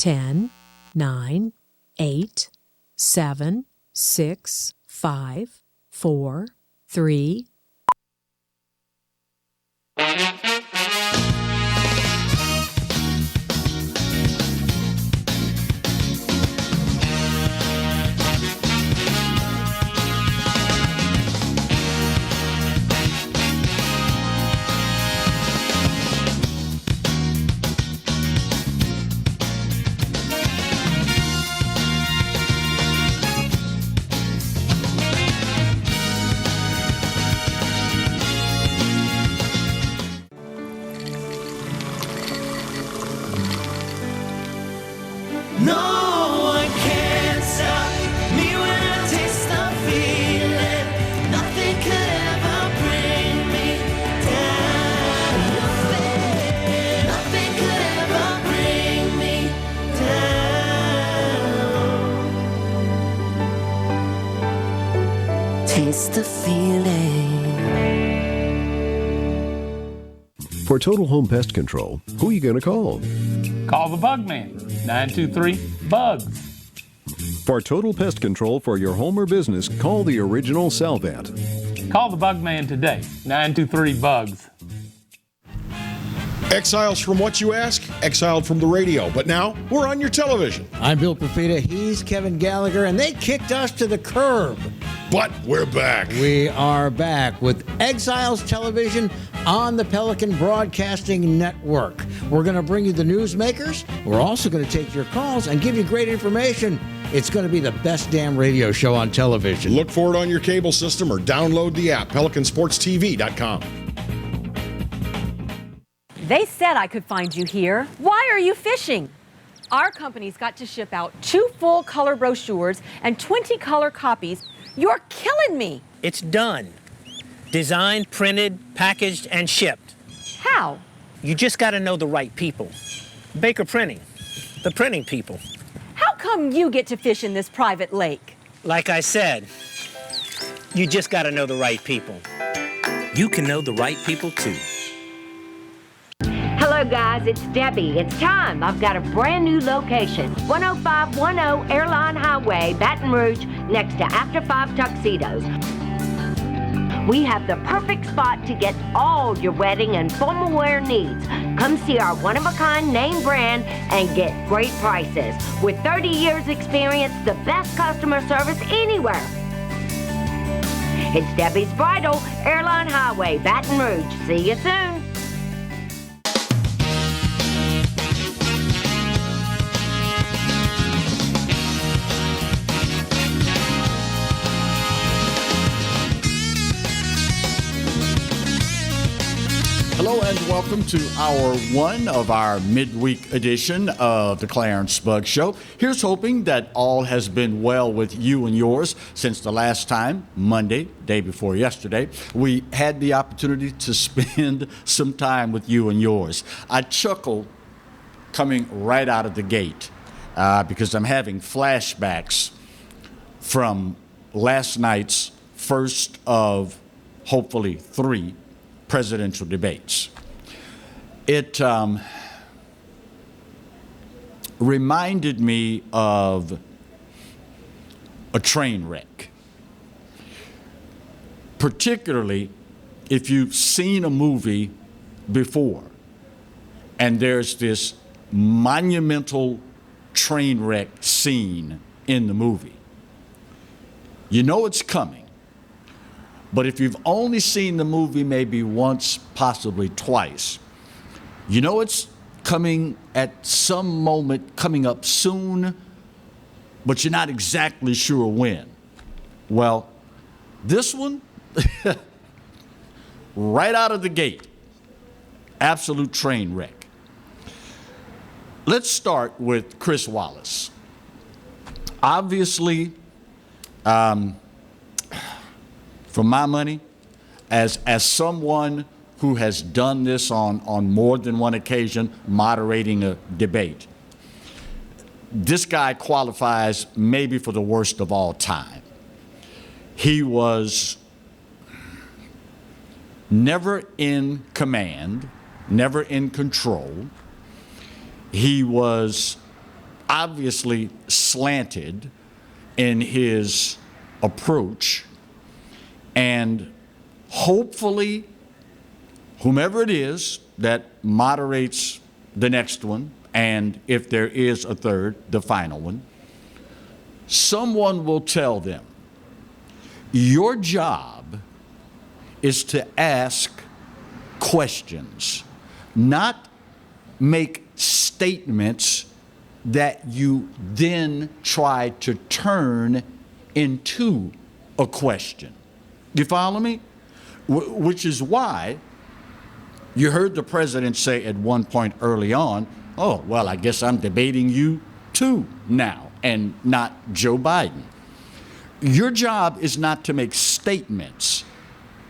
10, 9, 8, 7, 6, 5, 4, 3. Taste the feeling. For Total Home Pest Control, who are you going to call? Call the Bug Man, 923-BUGS. For Total Pest Control for your home or business, call the original Salvat. Call the Bug Man today, 923-BUGS. Exiles from what you ask? Exiled from the radio. But now, we're on your television. I'm Bill Profita, he's Kevin Gallagher, and they kicked us to the curb. But we're back. We are back with Exiles Television on the Pelican Broadcasting Network. We're going to bring you the newsmakers. We're also going to take your calls and give you great information. It's going to be the best damn radio show on television. Look for it on your cable system or download the app, PelicanSportsTV.com. They said I could find you here. Why are you fishing? Our company's got to ship out 2 full color brochures and 20 color copies. You're killing me. It's done. Designed, printed, packaged, and shipped. How? You just got to know the right people. Baker Printing, the printing people. How come you get to fish in this private lake? Like I said, you just got to know the right people. You can know the right people too. Hello guys, it's Debbie. It's time. I've got a brand new location. 10510 Airline Highway, Baton Rouge, next to After 5 Tuxedos. We have the perfect spot to get all your wedding and formal wear needs. Come see our one-of-a-kind name brand and get great prices. With 30 years experience, the best customer service anywhere. It's Debbie's Bridal, Airline Highway, Baton Rouge. See you soon. Hello and welcome to hour one of our midweek edition of the Clarence Bug Show. Here's hoping that all has been well with you and yours since the last time, Monday, day before yesterday, we had the opportunity to spend some time with you and yours. I chuckled coming right out of the gate because I'm having flashbacks from last night's first of hopefully 3 presidential debates. It reminded me of a train wreck, particularly if you've seen a movie before and there's this monumental train wreck scene in the movie. You know it's coming. But if you've only seen the movie maybe once, possibly twice, you know it's coming at some moment, coming up soon, but you're not exactly sure when. Well, this one, right out of the gate, absolute train wreck. Let's start with Chris Wallace. Obviously, for my money, as someone who has done this on more than one occasion, moderating a debate, this guy qualifies maybe for the worst of all time. He was never in command, never in control. He was obviously slanted in his approach, and hopefully whomever it is that moderates the next one, and if there is a third, the final one, someone will tell them, your job is to ask questions, not make statements that you then try to turn into a question. You follow me? Which is why you heard the president say at one point early on, oh, well, I guess I'm debating you too now, and not Joe Biden. Your job is not to make statements.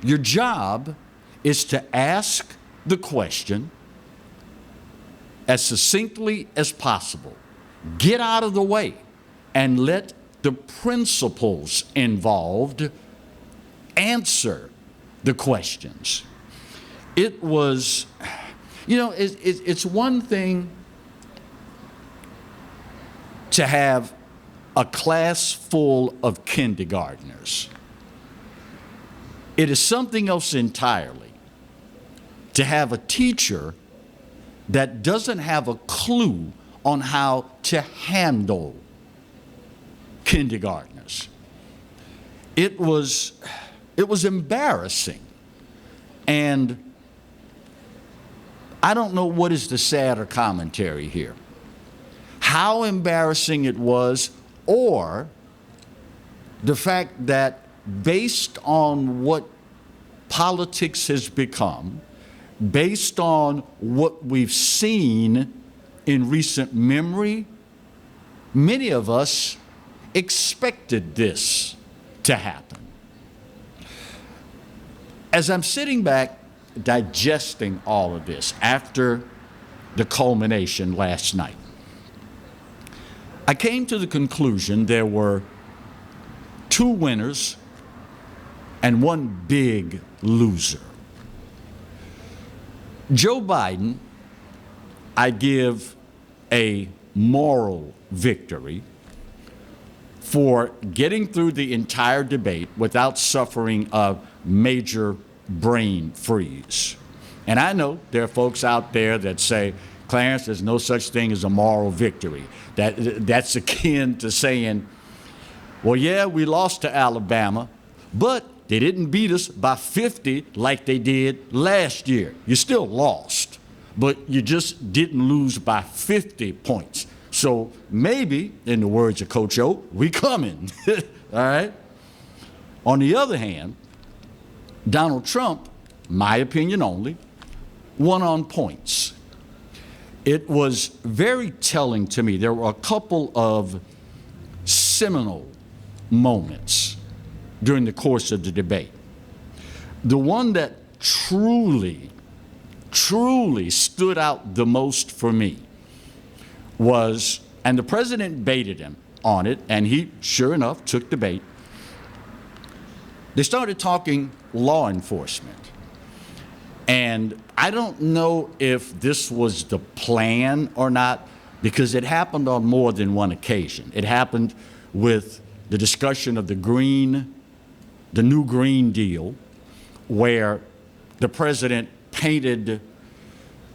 Your job is to ask the question as succinctly as possible. Get out of the way and let the principals involved answer the questions. It was, it's one thing to have a class full of kindergartners. It is something else entirely to have a teacher that doesn't have a clue on how to handle kindergartners. It was embarrassing. And I don't know what is the sadder commentary here. How embarrassing it was, or the fact that based on what politics has become, based on what we've seen in recent memory, many of us expected this to happen. As I'm sitting back digesting all of this after the culmination last night, I came to the conclusion there were two winners and one big loser. Joe Biden, I give a moral victory for getting through the entire debate without suffering a major brain freeze. And I know there are folks out there that say, Clarence, there's no such thing as a moral victory. That's akin to saying, well, yeah, we lost to Alabama, but they didn't beat us by 50 like they did last year. You still lost, but you just didn't lose by 50 points. So maybe, in the words of Coach O, we coming, all right? On the other hand, Donald Trump, my opinion only, won on points. It was very telling to me. There were a couple of seminal moments during the course of the debate. The one that truly stood out the most for me was, and the president baited him on it, and he, sure enough, took the bait. They started talking law enforcement. And I don't know if this was the plan or not, because it happened on more than one occasion. It happened with the discussion of the new Green Deal, where the president painted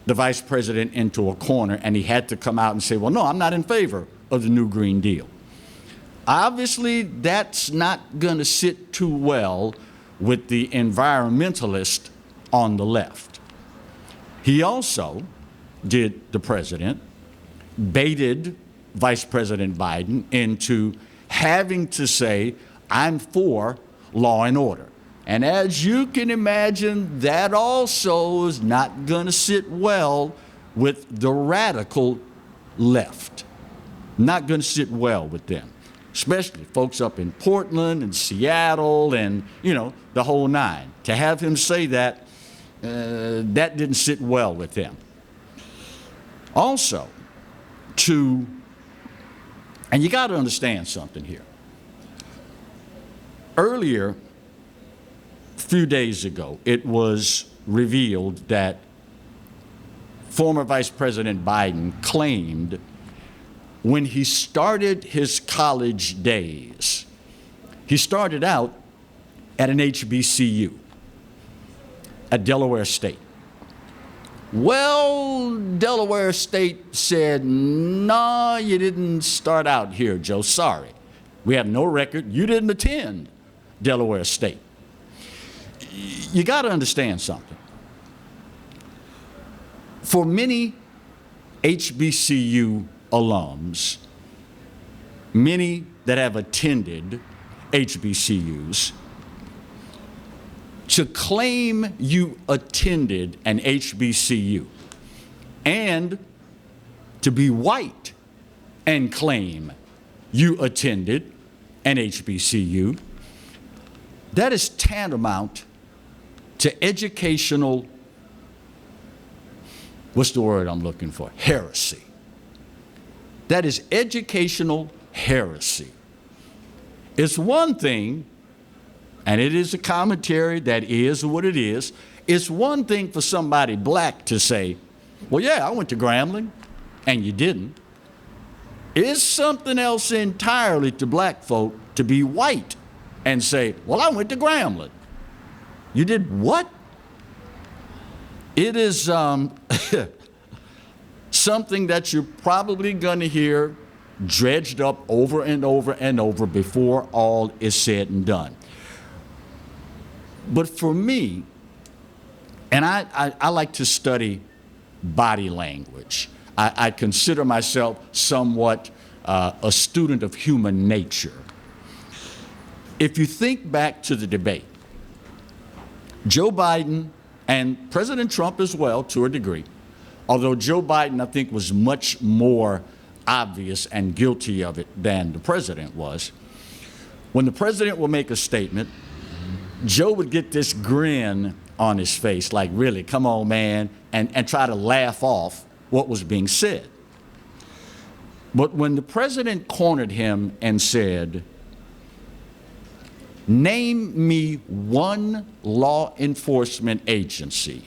the vice president into a corner, and he had to come out and say, well, no, I'm not in favor of the new Green Deal. Obviously, that's not going to sit too well with the environmentalist on the left. He also, the president, baited Vice President Biden into having to say, I'm for law and order. And as you can imagine, that also is not going to sit well with the radical left. Not going to sit well with them, especially folks up in Portland and Seattle and, the whole nine. To have him say that, that didn't sit well with them. Also, and you got to understand something here. Earlier, a few days ago, it was revealed that former Vice President Biden claimed when he started his college days, he started out at an HBCU at Delaware State. Well, Delaware State said, "No, you didn't start out here, Joe. Sorry. We have no record. You didn't attend Delaware State." You got to understand something. For many HBCU alums, many that have attended HBCUs, to claim you attended an HBCU and to be white and claim you attended an HBCU, that is tantamount to educational, what's the word I'm looking for? Heresy. That is educational heresy. It's one thing, and it is a commentary that is what it is. It's one thing for somebody black to say, "Well, yeah, I went to Grambling," and you didn't. It's something else entirely to black folk to be white and say, "Well, I went to Grambling." You did what? It is something that you're probably going to hear dredged up over and over and over before all is said and done. But for me, and I like to study body language. I consider myself somewhat a student of human nature. If you think back to the debate, Joe Biden and President Trump as well, to a degree, although Joe Biden, I think, was much more obvious and guilty of it than the president was. When the president will make a statement, Joe would get this grin on his face, like, really, come on, man, and try to laugh off what was being said. But when the president cornered him and said, "Name me one law enforcement agency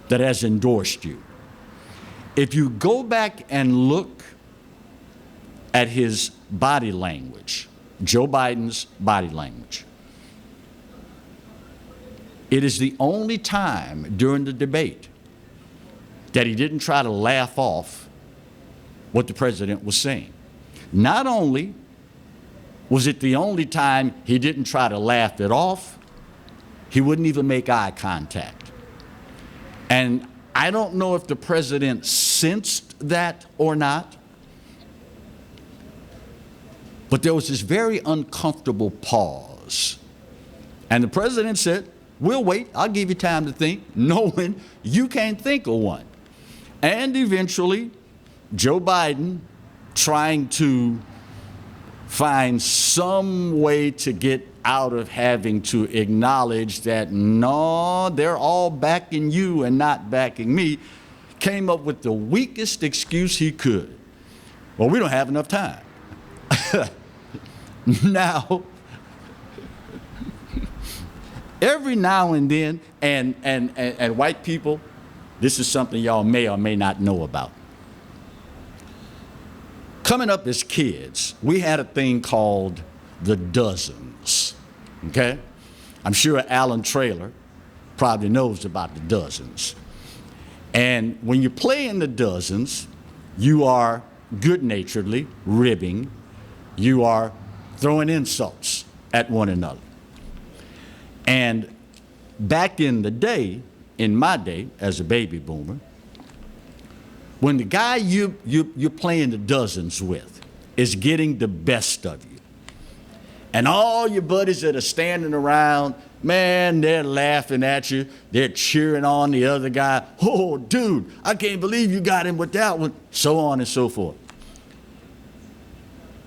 that has endorsed you," if you go back and look at his body language, Joe Biden's body language, it is the only time during the debate that he didn't try to laugh off what the president was saying. Not only was it the only time he didn't try to laugh it off, he wouldn't even make eye contact. And I don't know if the president sensed that or not, but there was this very uncomfortable pause. And the president said, "We'll wait, I'll give you time to think," knowing you can't think of one. And eventually, Joe Biden, trying to find some way to get out of having to acknowledge that, no, they're all backing you and not backing me, came up with the weakest excuse he could. "Well, we don't have enough time." Now, every now and then, and white people, this is something y'all may or may not know about. Coming up as kids, we had a thing called the dozens, okay? I'm sure Alan Traylor probably knows about the dozens. And when you play in the dozens, you are good-naturedly ribbing, you are throwing insults at one another. And back in the day, in my day, as a baby boomer, when the guy you're playing the dozens with is getting the best of you, and all your buddies that are standing around, man, they're laughing at you, they're cheering on the other guy, "Oh, dude, I can't believe you got him with that one," so on and so forth.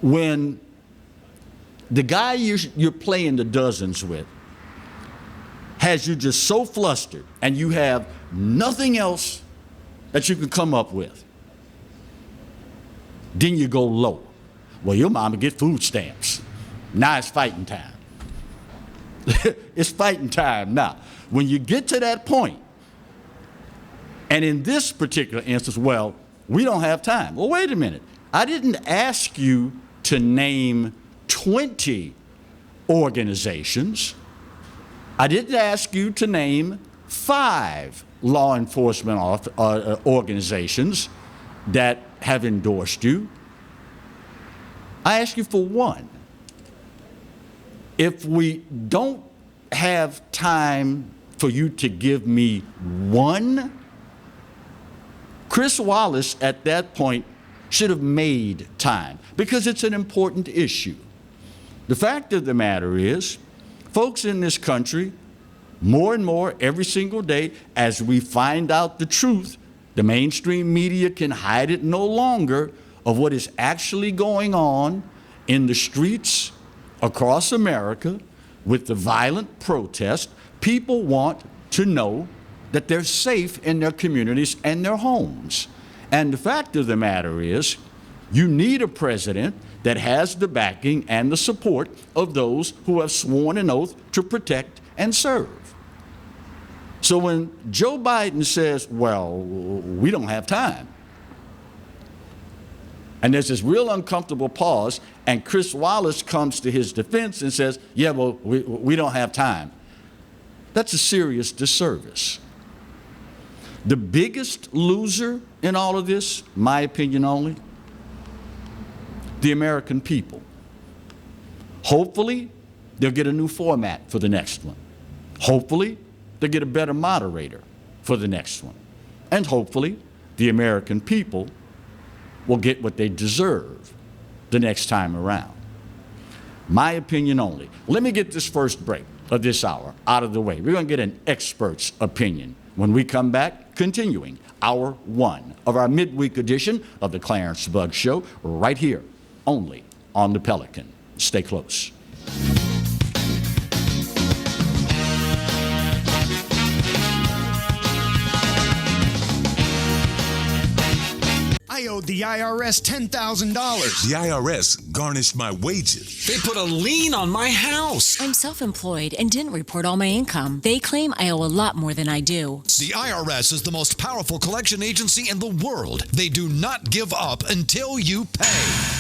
When the guy you're playing the dozens with has you just so flustered and you have nothing else that you can come up with, then you go low. "Well, your mama get food stamps. Now it's fighting time." It's fighting time now. When you get to that point, and in this particular instance, "Well, we don't have time." Well, wait a minute. I didn't ask you to name 20 organizations. I didn't ask you to name 5 law enforcement organizations that have endorsed you. I asked you for one. If we don't have time for you to give me one, Chris Wallace at that point should have made time, because it's an important issue. The fact of the matter is, folks in this country, more and more every single day, as we find out the truth, the mainstream media can hide it no longer of what is actually going on in the streets across America with the violent protest. People want to know that they're safe in their communities and their homes. And the fact of the matter is, you need a president that has the backing and the support of those who have sworn an oath to protect and serve. So when Joe Biden says, well, we don't have time, and there's this real uncomfortable pause, and Chris Wallace comes to his defense and says, yeah, well, we don't have time, that's a serious disservice. The biggest loser in all of this, my opinion only, the American people. Hopefully, they'll get a new format for the next one. Hopefully, they'll get a better moderator for the next one. And hopefully, the American people will get what they deserve the next time around. My opinion only. Let me get this first break of this hour out of the way. We're going to get an expert's opinion. When we come back, continuing hour 1 of our midweek edition of the Clarence Bugg Show, right here, only on the Pelican. Stay close. I owed the IRS $10,000. The IRS garnished my wages. They put a lien on my house. I'm self-employed and didn't report all my income. They claim I owe a lot more than I do. The IRS is the most powerful collection agency in the world. They do not give up until you pay.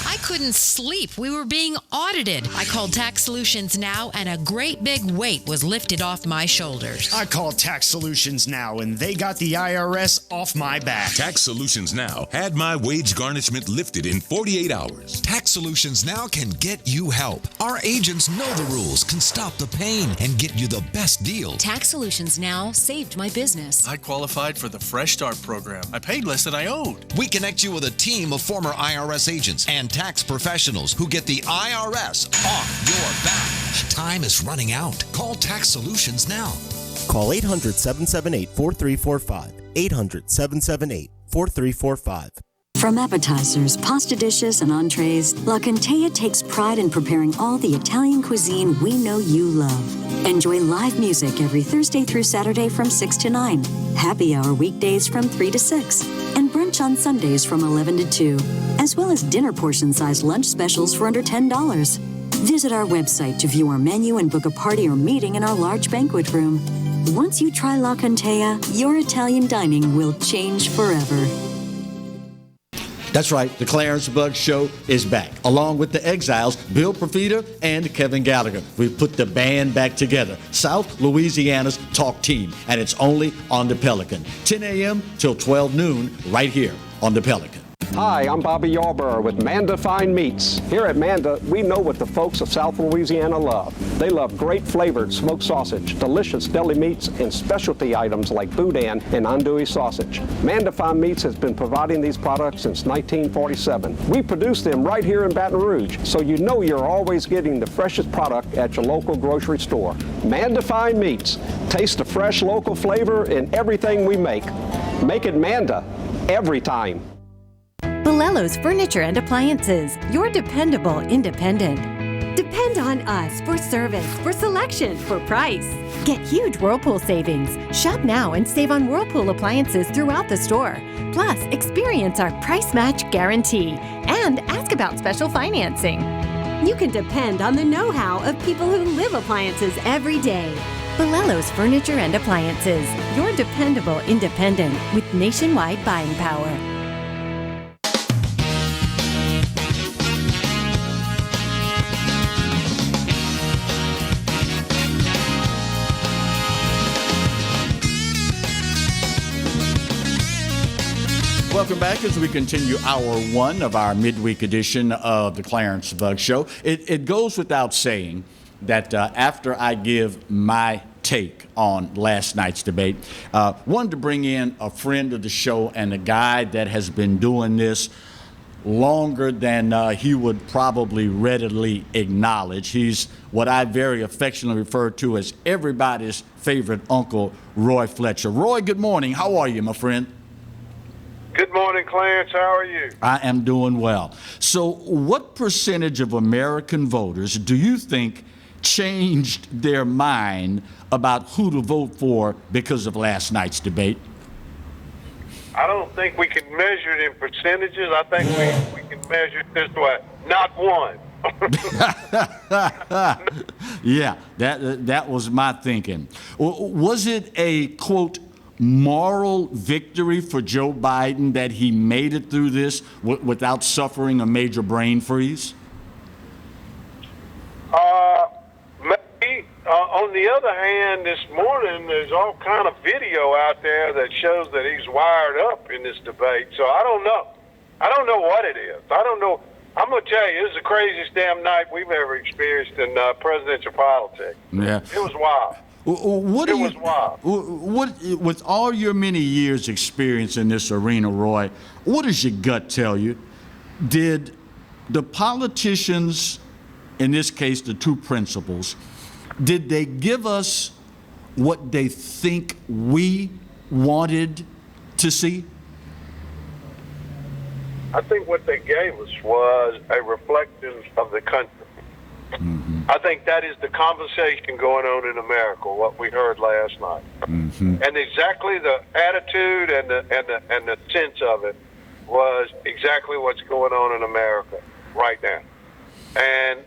I couldn't sleep. We were being audited. I called Tax Solutions Now, and a great big weight was lifted off my shoulders. I called Tax Solutions Now, and they got the IRS off my back. Tax Solutions Now had my wage garnishment lifted in 48 hours. Tax Solutions Now can get you help. Our agents know the rules, can stop the pain, and get you the best deal. Tax Solutions Now saved my business. I qualified for the Fresh Start program. I paid less than I owed. We connect you with a team of former IRS agents and tax professionals who get the IRS off your back. Time is running out. Call Tax Solutions now. Call 800-778-4345. 800-778-4345. From appetizers, pasta dishes, and entrees, La Contea takes pride in preparing all the Italian cuisine we know you love. Enjoy live music every Thursday through Saturday from 6 to 9, happy hour weekdays from 3 to 6, and brunch on Sundays from 11 to 2, as well as dinner portion-sized lunch specials for under $10. Visit our website to view our menu and book a party or meeting in our large banquet room. Once you try La Contea, your Italian dining will change forever. That's right, the Clarence Bugg Show is back, along with the Exiles, Bill Profita and Kevin Gallagher. We've put the band back together, South Louisiana's talk team, and it's only on the Pelican. 10 a.m. till 12 noon, right here on the Pelican. Hi, I'm Bobby Yarborough with Manda Fine Meats. Here at Manda, we know what the folks of South Louisiana love. They love great flavored smoked sausage, delicious deli meats, and specialty items like boudin and andouille sausage. Manda Fine Meats has been providing these products since 1947. We produce them right here in Baton Rouge, so you know you're always getting the freshest product at your local grocery store. Manda Fine Meats. Taste the fresh local flavor in everything we make. Make it Manda every time. Bolello's Furniture and Appliances, your dependable independent. Depend on us for service, for selection, for price. Get huge Whirlpool savings. Shop now and save on Whirlpool appliances throughout the store. Plus, experience our price match guarantee and ask about special financing. You can depend on the know-how of people who live appliances every day. Bolello's Furniture and Appliances, your dependable independent with nationwide buying power. welcome back as we continue hour one of our midweek edition of the Clarence Bug Show. It goes without saying that after I give my take on last night's debate, wanted to bring in a friend of the show and a guy that has been doing this longer than he would probably readily acknowledge. He's what I very affectionately refer to as everybody's favorite uncle, Roy Fletcher. Roy, good morning. How are you, my friend? Good morning, Clarence. How are you? I am doing well. So what percentage of American voters do you think changed their mind about who to vote for because of last night's debate? I don't think we can measure it in percentages. I think we can measure it this way. Not one. Yeah, that was my thinking. Was it a, quote, moral victory for Joe Biden that he made it through this without suffering a major brain freeze? Maybe. On the other hand, this morning there's all kind of video out there that shows that he's wired up in this debate. So I don't know. I don't know what it is. I don't know. I'm going to tell you, this is the craziest damn night we've ever experienced in presidential politics. Yeah. It was wild. With all your many years' experience in this arena, Roy, what does your gut tell you? Did the politicians, in this case the two principals, did they give us what they think we wanted to see? I think what they gave us was a reflection of the country. Mm-hmm. I think that is the conversation going on in America, what we heard last night. Mm-hmm. And exactly the attitude and the sense of it was exactly what's going on in America right now. And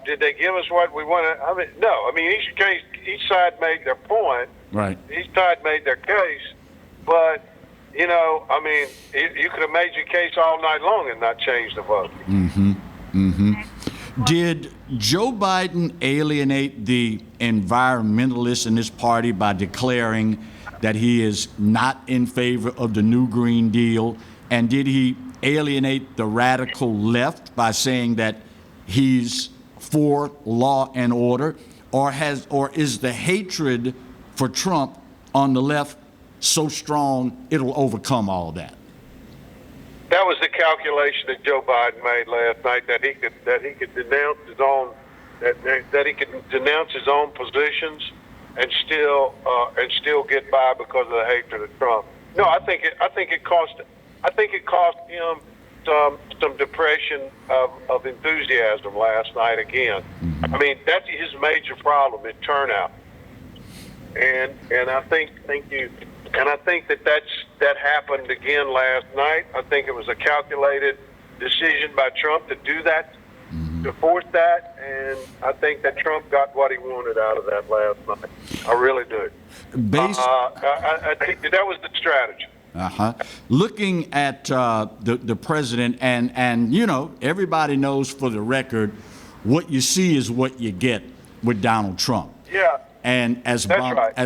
did they give us what we wanted? I mean, no. I mean, each side made their point. Right. Each side made their case. But, you know, I mean, you could have made your case all night long and not changed the vote. Mm-hmm. Mm-hmm. Did Joe Biden alienate the environmentalists in this party by declaring that he is not in favor of the new Green Deal? And did he alienate the radical left by saying that he's for law and order? Or is the hatred for Trump on the left so strong it'll overcome all that? That was the calculation that Joe Biden made last night, that he could denounce his own that he could denounce his own positions and still get by because of the hatred of Trump. No, I think it cost him some depression of enthusiasm last night again. I mean, that's his major problem is turnout. And I think that happened again last night. I think it was a calculated decision by Trump to do that, to force that, and I think that Trump got what he wanted out of that last night. I really do. I think that was the strategy. Looking at the president, and you know, everybody knows for the record, what you see is what you get with Donald Trump. Yeah. And as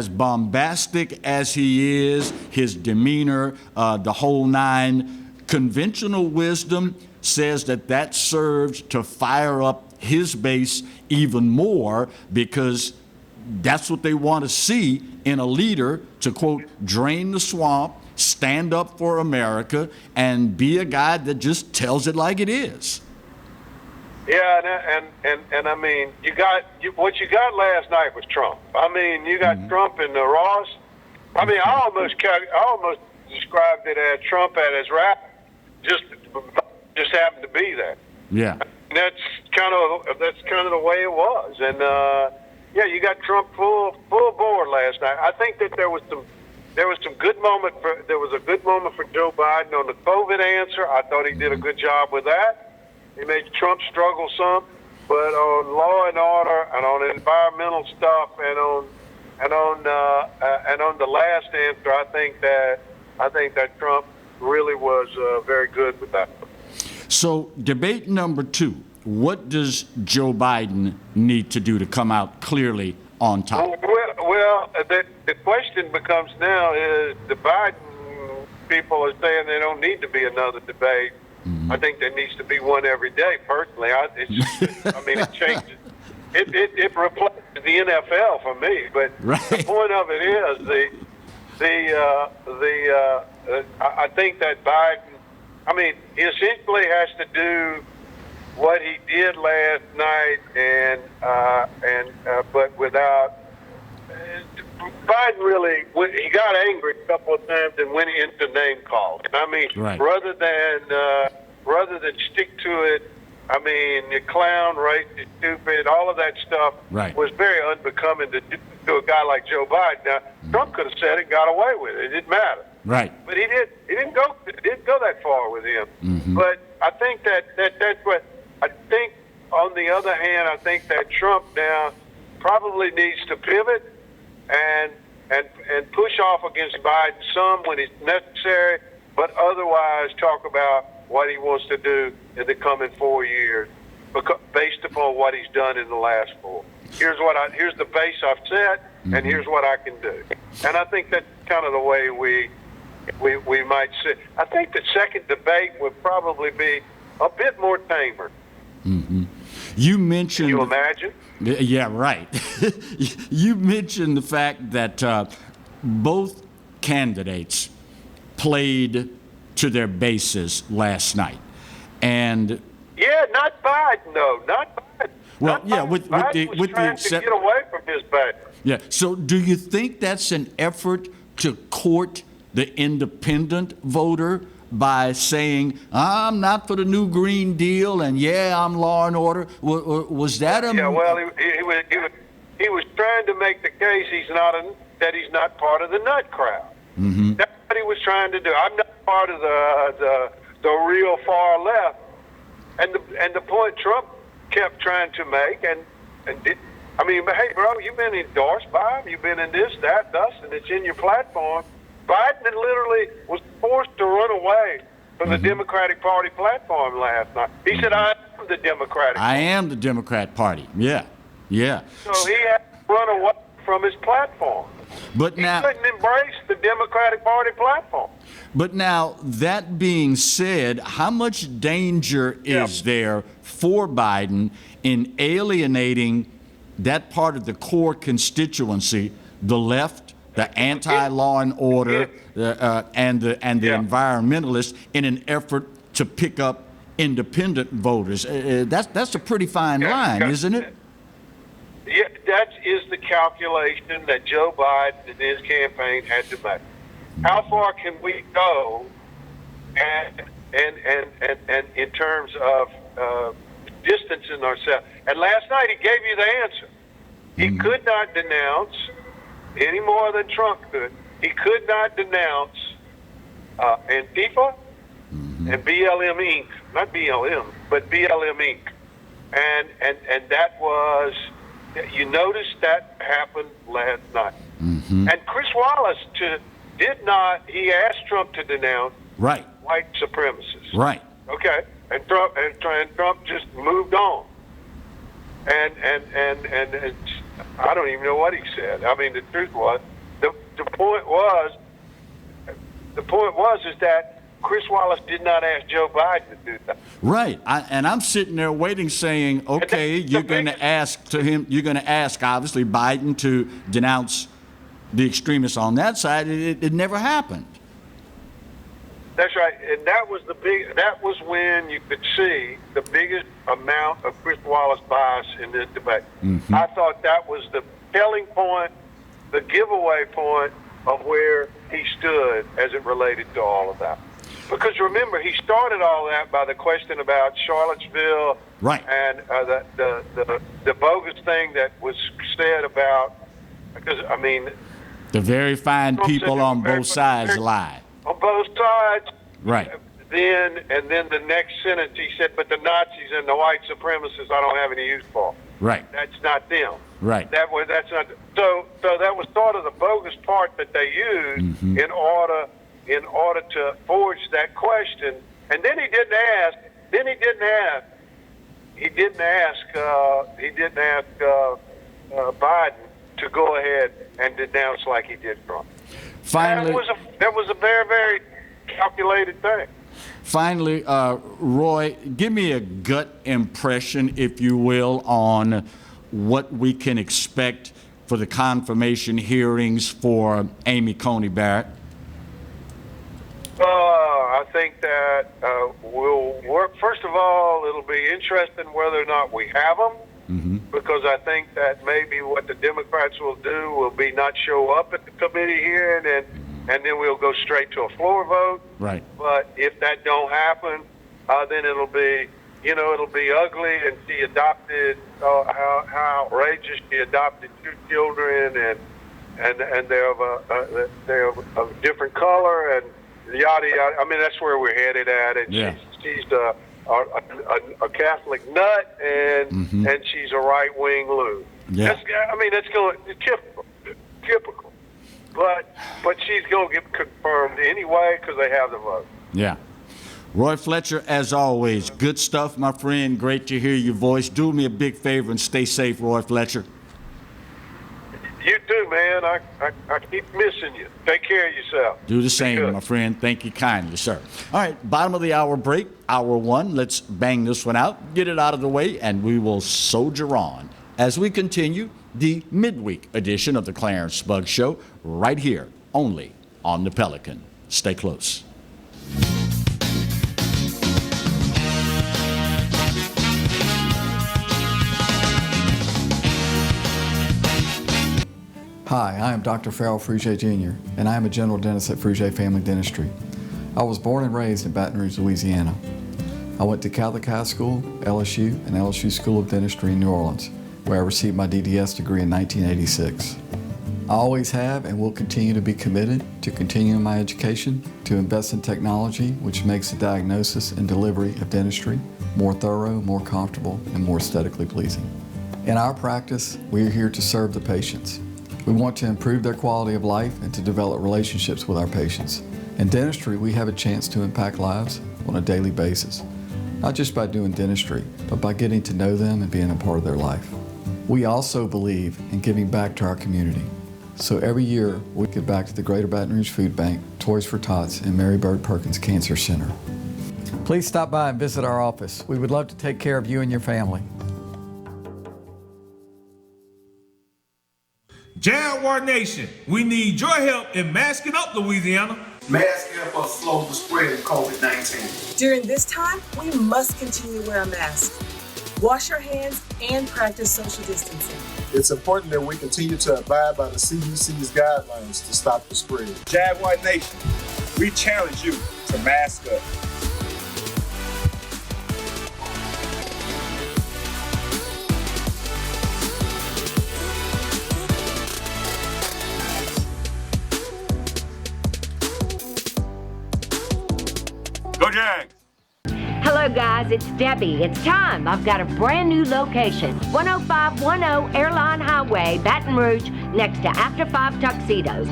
bombastic as he is, his demeanor, the whole nine, conventional wisdom says that serves to fire up his base even more, because that's what they want to see in a leader, to, quote, drain the swamp, stand up for America, and be a guy that just tells it like it is. Yeah, and I mean, what you got last night was Trump. I mean, you got Trump and the Ross. I mean, I almost described it as Trump at his rap, just happened to be there. Yeah, and that's kind of the way it was. And yeah, you got Trump full board last night. I think that there was a good moment for Joe Biden on the COVID answer. I thought he did a good job with that. He made Trump struggle some, but on law and order and on environmental stuff and on the last answer, I think that Trump really was very good with that. So, debate number 2. What does Joe Biden need to do to come out clearly on top? Well, the question becomes now is the Biden people are saying there don't need to be another debate. I think there needs to be one every day. Personally, it changes. It replaces the NFL for me. But the point of it is I think that Biden, he essentially has to do what he did last night, but without. Biden really, he got angry a couple of times and went into name calling. Rather than stick to it, you clown, racist, stupid, all of that stuff was very unbecoming to a guy like Joe Biden. Now, Trump could have said it, got away with it. It didn't matter. Right. But he didn't go that far with him. But I think that's what I think. On the other hand, I think that Trump now probably needs to pivot and push off against Biden some when it's necessary, but otherwise talk about what he wants to do in the coming 4 years, based upon what he's done in the last 4. Here's the base I've set, and here's what I can do. And I think that's kind of the way we might sit. I think the second debate would probably be a bit more tamer. You mentioned. Can you imagine? Yeah, right. You mentioned the fact that both candidates played to their bases last night, and not Biden, though, not Biden. Well, not Biden. with Biden the to get away from his base. Yeah. So, do you think that's an effort to court the independent voter by saying, I'm not for the new Green Deal, and I'm law and order? Was that a... Yeah, well, he was trying to make the case that he's not part of the nut crowd. That's what he was trying to do. I'm not part of the real far left. And the point Trump kept trying to make, hey, bro, you've been endorsed by him, you've been in this, that, thus, and it's in your platform. Biden literally was forced to run away from the Democratic Party platform last night. He said, I am the Democratic Party. I am the Democrat Party. Yeah. So he had to run away from his platform. But he couldn't embrace the Democratic Party platform. But now, that being said, how much danger is there for Biden in alienating that part of the core constituency, the left, the anti-law and order, and the environmentalists, in an effort to pick up independent voters? That's a pretty fine line, isn't it? Yeah, that is the calculation that Joe Biden and his campaign had to make. How far can we go, and in terms of distancing ourselves? And last night he gave you the answer. He could not denounce any more than Trump could. He could not denounce Antifa and BLM Inc. Not BLM, but BLM Inc. And that was, you noticed that happened last night. And Chris Wallace he asked Trump to denounce white supremacists. Right. Okay. And Trump just moved on. And I don't even know what he said. The truth was, the point was is that Chris Wallace did not ask Joe Biden to do that. Right. I'm sitting there waiting, saying, okay, you're going to ask obviously Biden to denounce the extremists on that side. It never happened. That's right, and that was when you could see the biggest amount of Chris Wallace bias in this debate. I thought that was the telling point, the giveaway point of where he stood as it related to all of that. Because remember, he started all that by the question about Charlottesville, and the bogus thing that was said about, because the very fine people on both sides lied. On both sides. Right. Then the next sentence he said, but the Nazis and the white supremacists I don't have any use for. Right. That's not them. Right. That's not. So that was sort of the bogus part that they used in order to forge that question. And then he didn't ask. Biden to go ahead and denounce like he did Trump. Finally, that was a very, very calculated thing. Finally, Roy, give me a gut impression, if you will, on what we can expect for the confirmation hearings for Amy Coney Barrett. I think that we'll work. First of all, it'll be interesting whether or not we have them, because I think that maybe what the Democrats will do will be not show up at the committee hearing, and then we'll go straight to a floor vote. Right. But if that don't happen, then it'll be, it'll be ugly. And she adopted, how outrageous, she adopted 2 children, and they're of a different color, and yada yada. I mean, that's where we're headed at. And she's a Catholic nut, and she's a right wing loon. Yeah. That's going typical. But she's going to get confirmed anyway because they have the vote. Yeah. Roy Fletcher, as always, good stuff, my friend. Great to hear your voice. Do me a big favor and stay safe, Roy Fletcher. You too, man. I keep missing you. Take care of yourself. Do the same, my friend. Thank you kindly, sir. All right, bottom of the hour break, hour 1. Let's bang this one out, get it out of the way, and we will soldier on as we continue the midweek edition of the Clarence Bugg Show right here, only on the Pelican. Stay close. Hi, I am Dr. Farrell Frugier Jr., and I am a general dentist at Frugier Family Dentistry. I was born and raised in Baton Rouge, Louisiana. I went to Catholic High School, LSU, and LSU School of Dentistry in New Orleans, where I received my DDS degree in 1986. I always have and will continue to be committed to continuing my education, to invest in technology which makes the diagnosis and delivery of dentistry more thorough, more comfortable, and more aesthetically pleasing. In our practice, we are here to serve the patients. We want to improve their quality of life and to develop relationships with our patients. In dentistry, we have a chance to impact lives on a daily basis, not just by doing dentistry, but by getting to know them and being a part of their life. We also believe in giving back to our community. So every year, we give back to the Greater Baton Rouge Food Bank, Toys for Tots, and Mary Bird Perkins Cancer Center. Please stop by and visit our office. We would love to take care of you and your family. Jaguar Nation, we need your help in masking up Louisiana. Masking up will slow the spread of COVID-19. During this time, we must continue to wear a mask. Wash your hands and practice social distancing. It's important that we continue to abide by the CDC's guidelines to stop the spread. Jaguar Nation, we challenge you to mask up. Go Jags! Hello guys, it's Debbie. It's time. I've got a brand new location. 10510 Airline Highway, Baton Rouge, next to After 5 Tuxedos.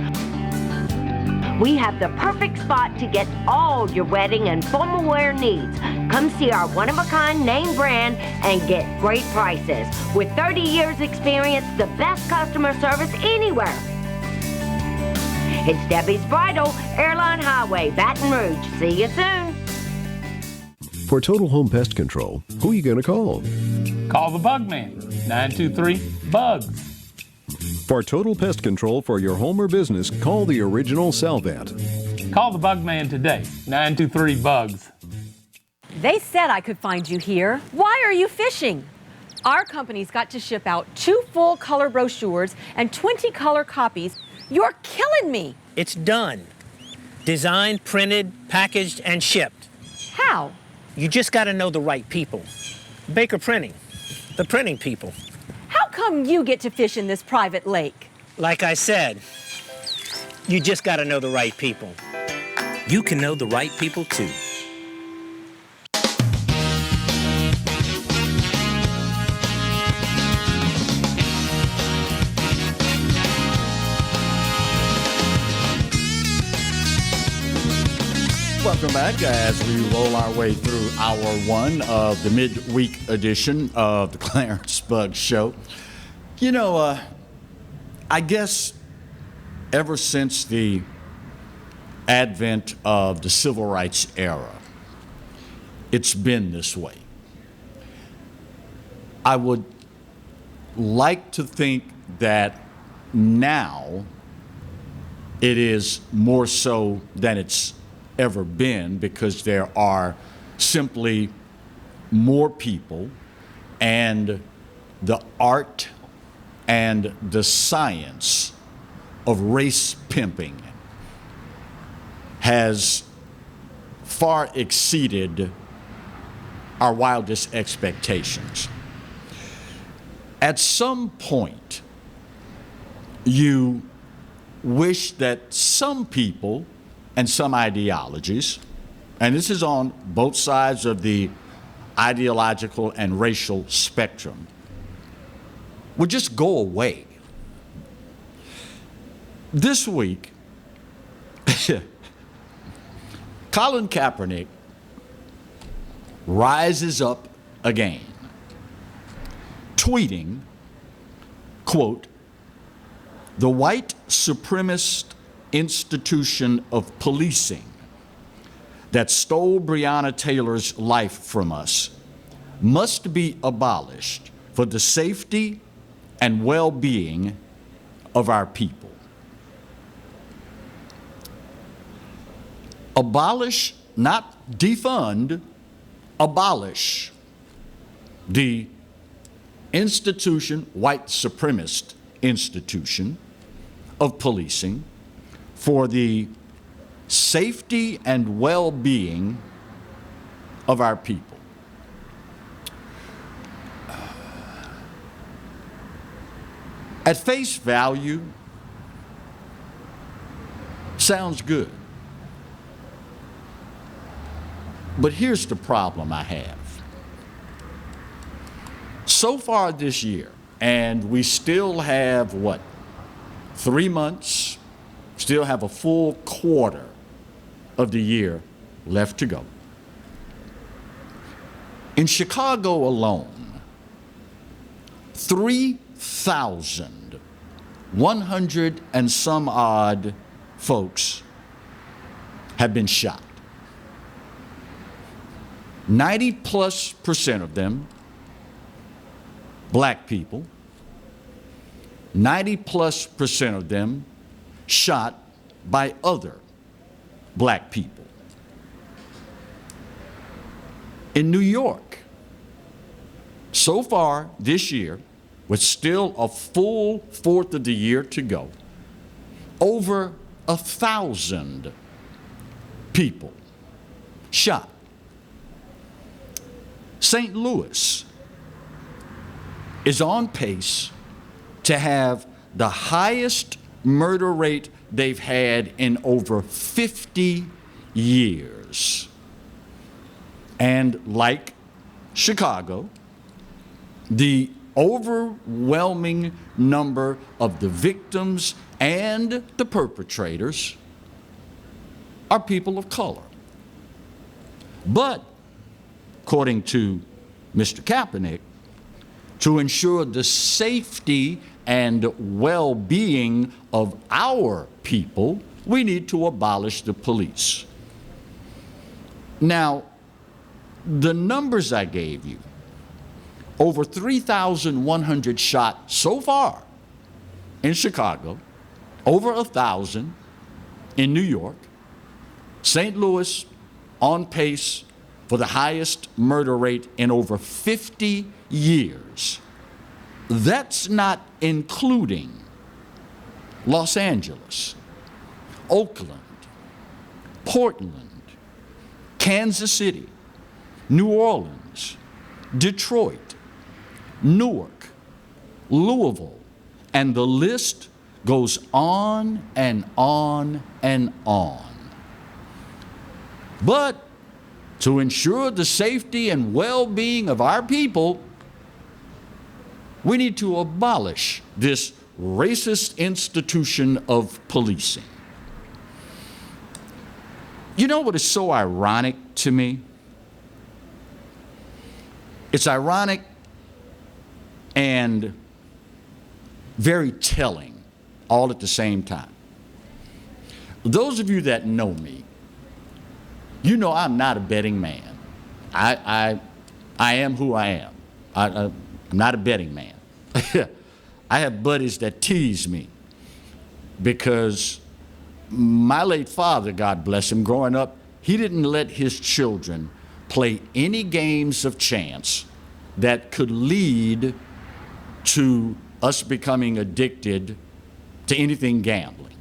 We have the perfect spot to get all your wedding and formal wear needs. Come see our one-of-a-kind name brand and get great prices. With 30 years experience, the best customer service anywhere. It's Debbie's Bridal, Airline Highway, Baton Rouge. See you soon. For total home pest control, who are you going to call? Call the Bug Man, 923-BUGS. For total pest control for your home or business, call the original Salvat. Call the Bug Man today, 923-BUGS. They said I could find you here. Why are you fishing? Our company's got to ship out 2 full color brochures and 20 color copies. You're killing me. It's done. Designed, printed, packaged, and shipped. How? You just got to know the right people. Baker Printing, the printing people. How come you get to fish in this private lake? Like I said, you just got to know the right people. You can know the right people too. Welcome back as we roll our way through hour 1 of the midweek edition of the Clarence Bugg Show. You know, I guess ever since the advent of the civil rights era. It's been this way. I would like to think that now it is more so than it's ever been, because there are simply more people, and the art and the science of race pimping has far exceeded our wildest expectations. At some point, you wish that some people and some ideologies, and this is on both sides of the ideological and racial spectrum, would just go away. This week, Colin Kaepernick rises up again, tweeting, quote, "The white supremacist institution of policing that stole Breonna Taylor's life from us must be abolished for the safety and well-being of our people." Abolish, not defund, abolish the institution, white supremacist institution of policing for the safety and well-being of our people. At face value, sounds good. But here's the problem I have. So far this year, and we still have, 3 months, still have a full quarter of the year left to go. In Chicago alone, 3,100 and some odd folks have been shot. 90+% of them black people, 90+% of them shot by other black people. In New York, so far this year, with still a full fourth of the year to go, over 1,000 people shot. St. Louis is on pace to have the highest murder rate they've had in over 50 years. And like Chicago, the overwhelming number of the victims and the perpetrators are people of color. But, according to Mr. Kaepernick, to ensure the safety and well-being of our people, we need to abolish the police. Now, the numbers I gave you, over 3,100 shot so far in Chicago, over 1,000 in New York, St. Louis on pace for the highest murder rate in over 50 years. That's not including Los Angeles, Oakland, Portland, Kansas City, New Orleans, Detroit, Newark, Louisville, and the list goes on and on and on. But to ensure the safety and well-being of our people, we need to abolish this racist institution of policing. You know what is so ironic to me? It's ironic and very telling all at the same time. those of you that know me, you know I'm not a betting man. I am who I am. I'm not a betting man. I have buddies that tease me because my late father, God bless him, growing up, he didn't let his children play any games of chance that could lead to us becoming addicted to anything gambling.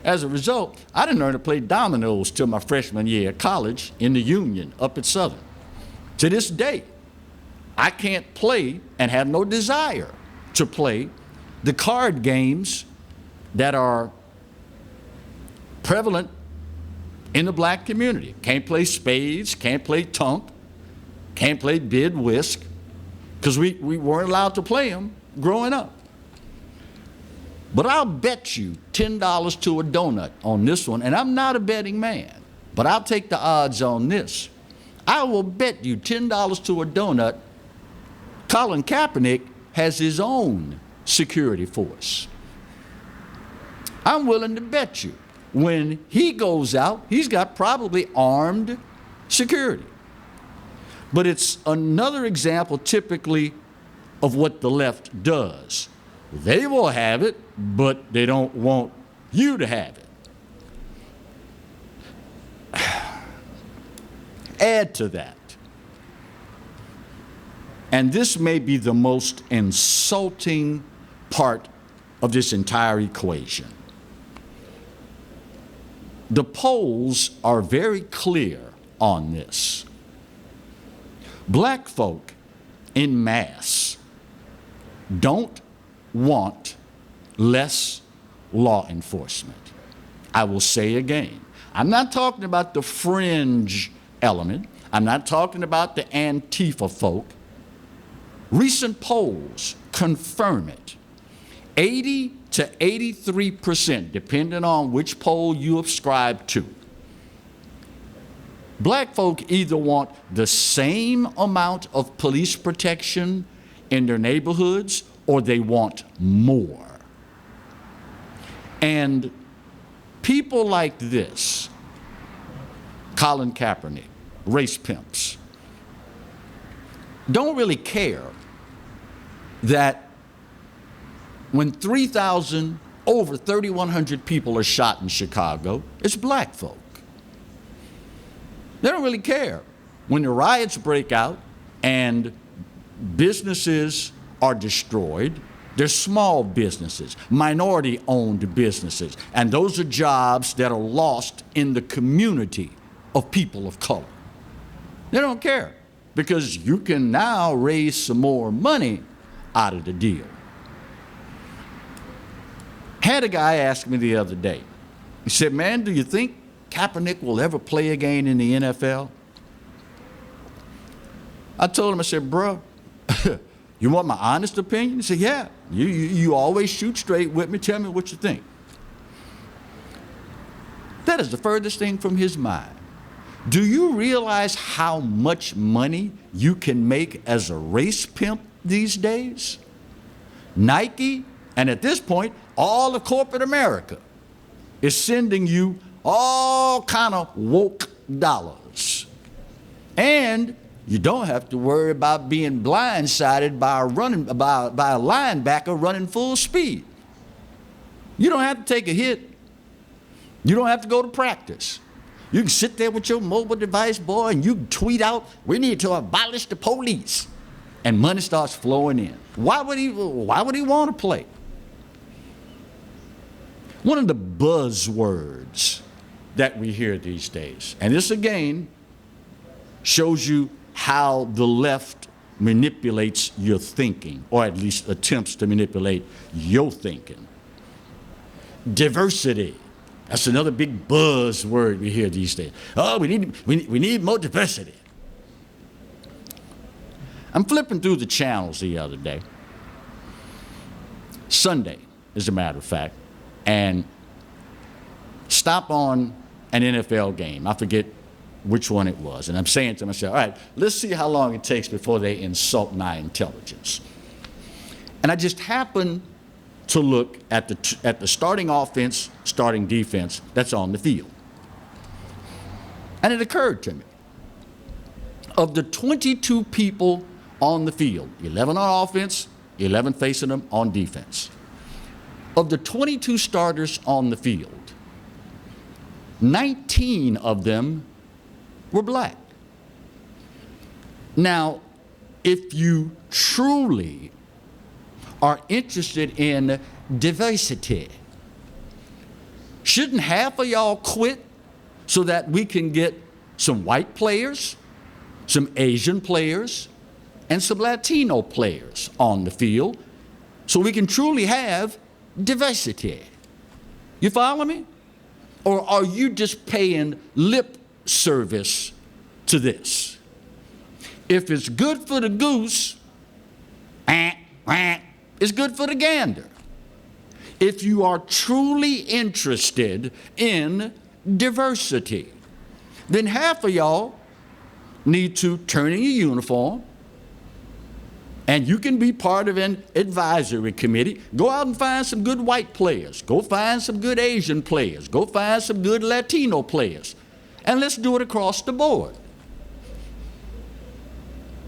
As a result, I didn't learn to play dominoes till my freshman year at college in the Union up at Southern. To this day, I can't play and have no desire to play the card games that are prevalent in the black community. Can't play spades, can't play tunk, can't play bid whisk, because we weren't allowed to play them growing up. But I'll bet you $10 to a donut on this one, and I'm not a betting man, but I'll take the odds on this. I will bet you $10 to a donut Colin Kaepernick has his own security force. I'm willing to bet you when he goes out, he's got probably armed security. But it's another example typically of what the left does. They will have it, but they don't want you to have it. Add to that, and this may be the most insulting part of this entire equation. The polls are very clear on this. Black folk en masse don't want less law enforcement. I will say again, I'm not talking about the fringe element. I'm not talking about the Antifa folk. Recent polls confirm it. 80 to 83%, depending on which poll you subscribe to. Black folk either want the same amount of police protection in their neighborhoods or they want more. And people like this, Colin Kaepernick, race pimps, don't really care that when 3,000, over 3,100 people are shot in Chicago, it's black folk. They don't really care when the riots break out and businesses are destroyed. They're small businesses, minority-owned businesses, and those are jobs that are lost in the community of people of color. They don't care because you can now raise some more money out of the deal. Had a guy ask me the other day, he said, man, do you think Kaepernick will ever play again in the NFL? I told him, I said, bro, you want my honest opinion? He said, yeah, you always shoot straight with me. Tell me what you think. That is the furthest thing from his mind. Do you realize how much money you can make as a race pimp these days? Nike, and at this point, all of corporate America is sending you all kind of woke dollars. And you don't have to worry about being blindsided by a linebacker running full speed. You don't have to take a hit. You don't have to go to practice. You can sit there with your mobile device, boy, and you tweet out, we need to abolish the police. And money starts flowing in. Why would he want to play? One of the buzzwords that we hear these days, and this again shows you how the left manipulates your thinking, or at least attempts to manipulate your thinking. Diversity. That's another big buzzword we hear these days. Oh, we need more diversity. I'm flipping through the channels the other day. Sunday, as a matter of fact, and stop on an NFL game. I forget which one it was. And I'm saying to myself, all right, let's see how long it takes before they insult my intelligence. And I just happened to look at the starting offense, starting defense that's on the field. And it occurred to me, of the 22 people on the field, 11 on offense, 11 facing them on defense. Of the 22 starters on the field, 19 of them were black. Now, if you truly are interested in diversity, shouldn't half of y'all quit so that we can get some white players, some Asian players, and some Latino players on the field so we can truly have diversity? You follow me? Or are you just paying lip service to this? If it's good for the goose, it's good for the gander. If you are truly interested in diversity, then half of y'all need to turn in your uniform, and you can be part of an advisory committee. Go out and find some good white players. Go find some good Asian players. Go find some good Latino players. And let's do it across the board.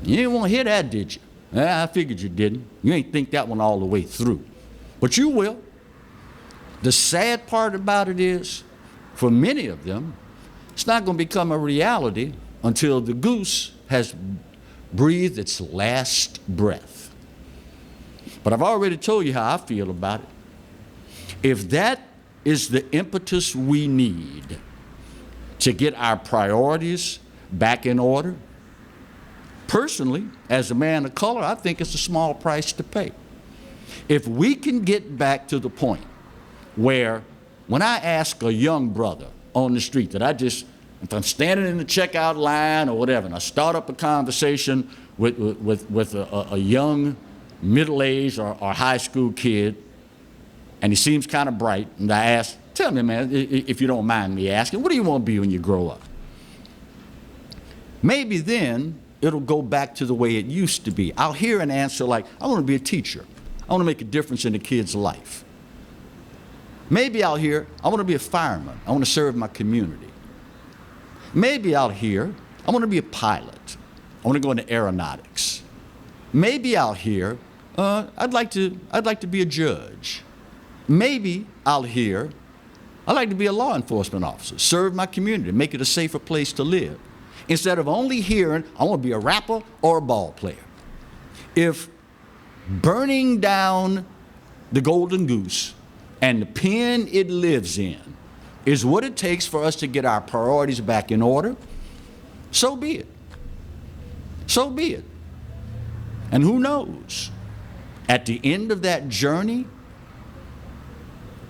You didn't want to hear that, did you? I figured you didn't. You ain't think that one all the way through. But you will. The sad part about it is, for many of them, it's not going to become a reality until the goose has breathed its last breath. But I've already told you how I feel about it. If that is the impetus we need to get our priorities back in order, personally, as a man of color, I think it's a small price to pay. If we can get back to the point where when I ask a young brother on the street that if I'm standing in the checkout line or whatever, and I start up a conversation with a young middle-aged or high school kid, and he seems kind of bright, and I ask, tell me, man, if you don't mind me asking, what do you want to be when you grow up? Maybe then it'll go back to the way it used to be. I'll hear an answer like, I want to be a teacher. I want to make a difference in a kid's life. Maybe I'll hear, I want to be a fireman. I want to serve my community. Maybe I'll hear, I want to be a pilot. I want to go into aeronautics. Maybe I'll hear, I'd like to be a judge. Maybe I'll hear, I'd like to be a law enforcement officer, serve my community, make it a safer place to live. Instead of only hearing, I want to be a rapper or a ball player. If burning down the golden goose and the pen it lives in is what it takes for us to get our priorities back in order, so be it. So be it. And who knows, at the end of that journey,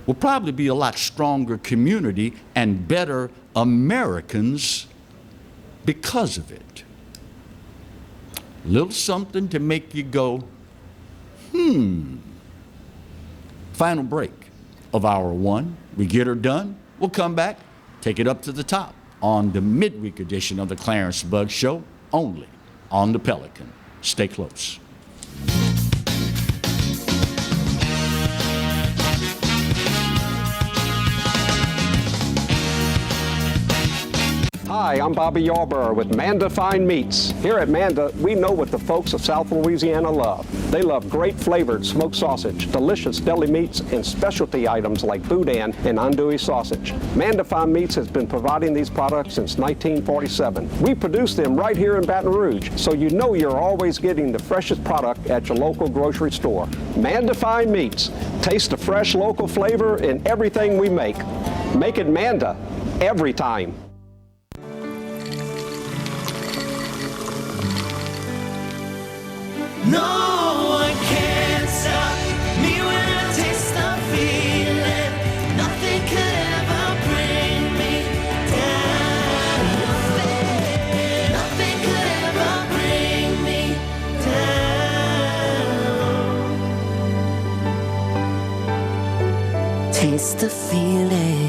we'll probably be a lot stronger community and better Americans because of it. A little something to make you go, Final break of hour one. We get her done. We'll come back, take it up to the top on the midweek edition of the Clarence Bug Show, only on the Pelican. Stay close. Hi, I'm Bobby Yarborough with Manda Fine Meats. Here at Manda, we know what the folks of South Louisiana love. They love great flavored smoked sausage, delicious deli meats, and specialty items like boudin and andouille sausage. Manda Fine Meats has been providing these products since 1947. We produce them right here in Baton Rouge, so you know you're always getting the freshest product at your local grocery store. Manda Fine Meats. Taste the fresh local flavor in everything we make. Make it Manda every time. No one can stop me when I taste the feeling. Nothing could ever bring me down. Nothing could ever bring me down. Taste the feeling.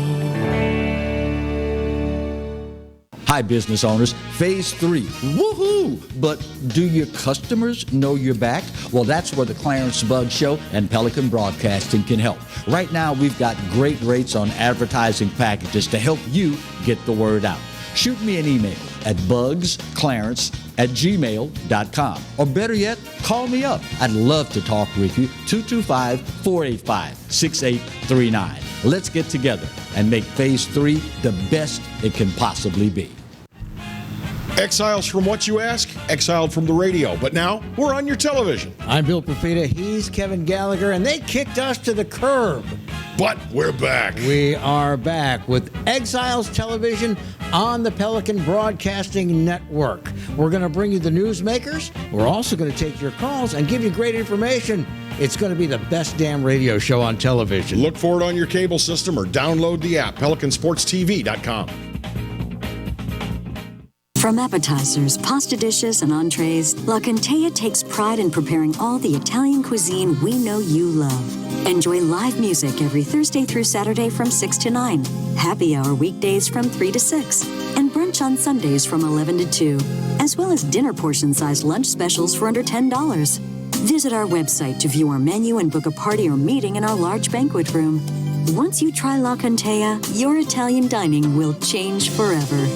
Hi, business owners. Phase 3. Woohoo! But do your customers know you're back? Well, that's where the Clarence Bug Show and Pelican Broadcasting can help. Right now, we've got great rates on advertising packages to help you get the word out. Shoot me an email at bugsclarence@gmail.com. Or better yet, call me up. I'd love to talk with you. 225-485-6839. Let's get together and make Phase 3 the best it can possibly be. Exiles from what you ask? Exiled from the radio. But now, we're on your television. I'm Bill Profita. He's Kevin Gallagher, and they kicked us to the curb. But we're back. We are back with Exiles Television on the Pelican Broadcasting Network. We're going to bring you the newsmakers. We're also going to take your calls and give you great information. It's going to be the best damn radio show on television. Look for it on your cable system or download the app, PelicanSportsTV.com. From appetizers, pasta dishes, and entrees, La Contea takes pride in preparing all the Italian cuisine we know you love. Enjoy live music every Thursday through Saturday from 6 to 9, happy hour weekdays from 3 to 6, and brunch on Sundays from 11 to 2, as well as dinner portion-sized lunch specials for under $10. Visit our website to view our menu and book a party or meeting in our large banquet room. Once you try La Contea, your Italian dining will change forever.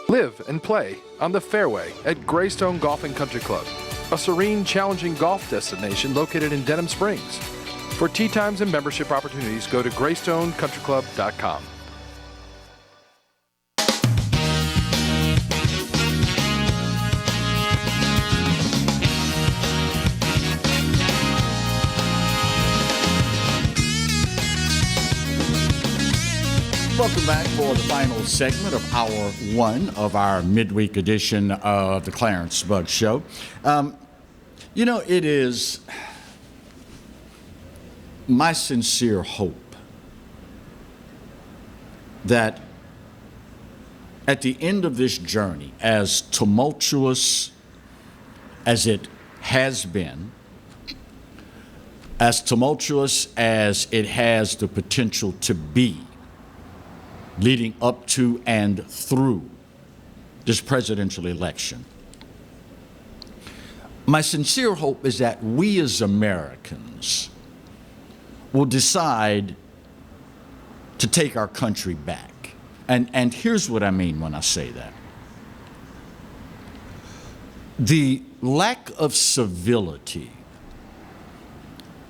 Live and play on the fairway at Greystone Golf and Country Club, a serene, challenging golf destination located in Denham Springs. For tee times and membership opportunities, go to GreystoneCountryClub.com. Welcome back for the final segment of hour 1 of our midweek edition of the Clarence Bug Show. It is my sincere hope that at the end of this journey, as tumultuous as it has been, as tumultuous as it has the potential to be, leading up to and through this presidential election, my sincere hope is that we as Americans will decide to take our country back. And here's what I mean when I say that. The lack of civility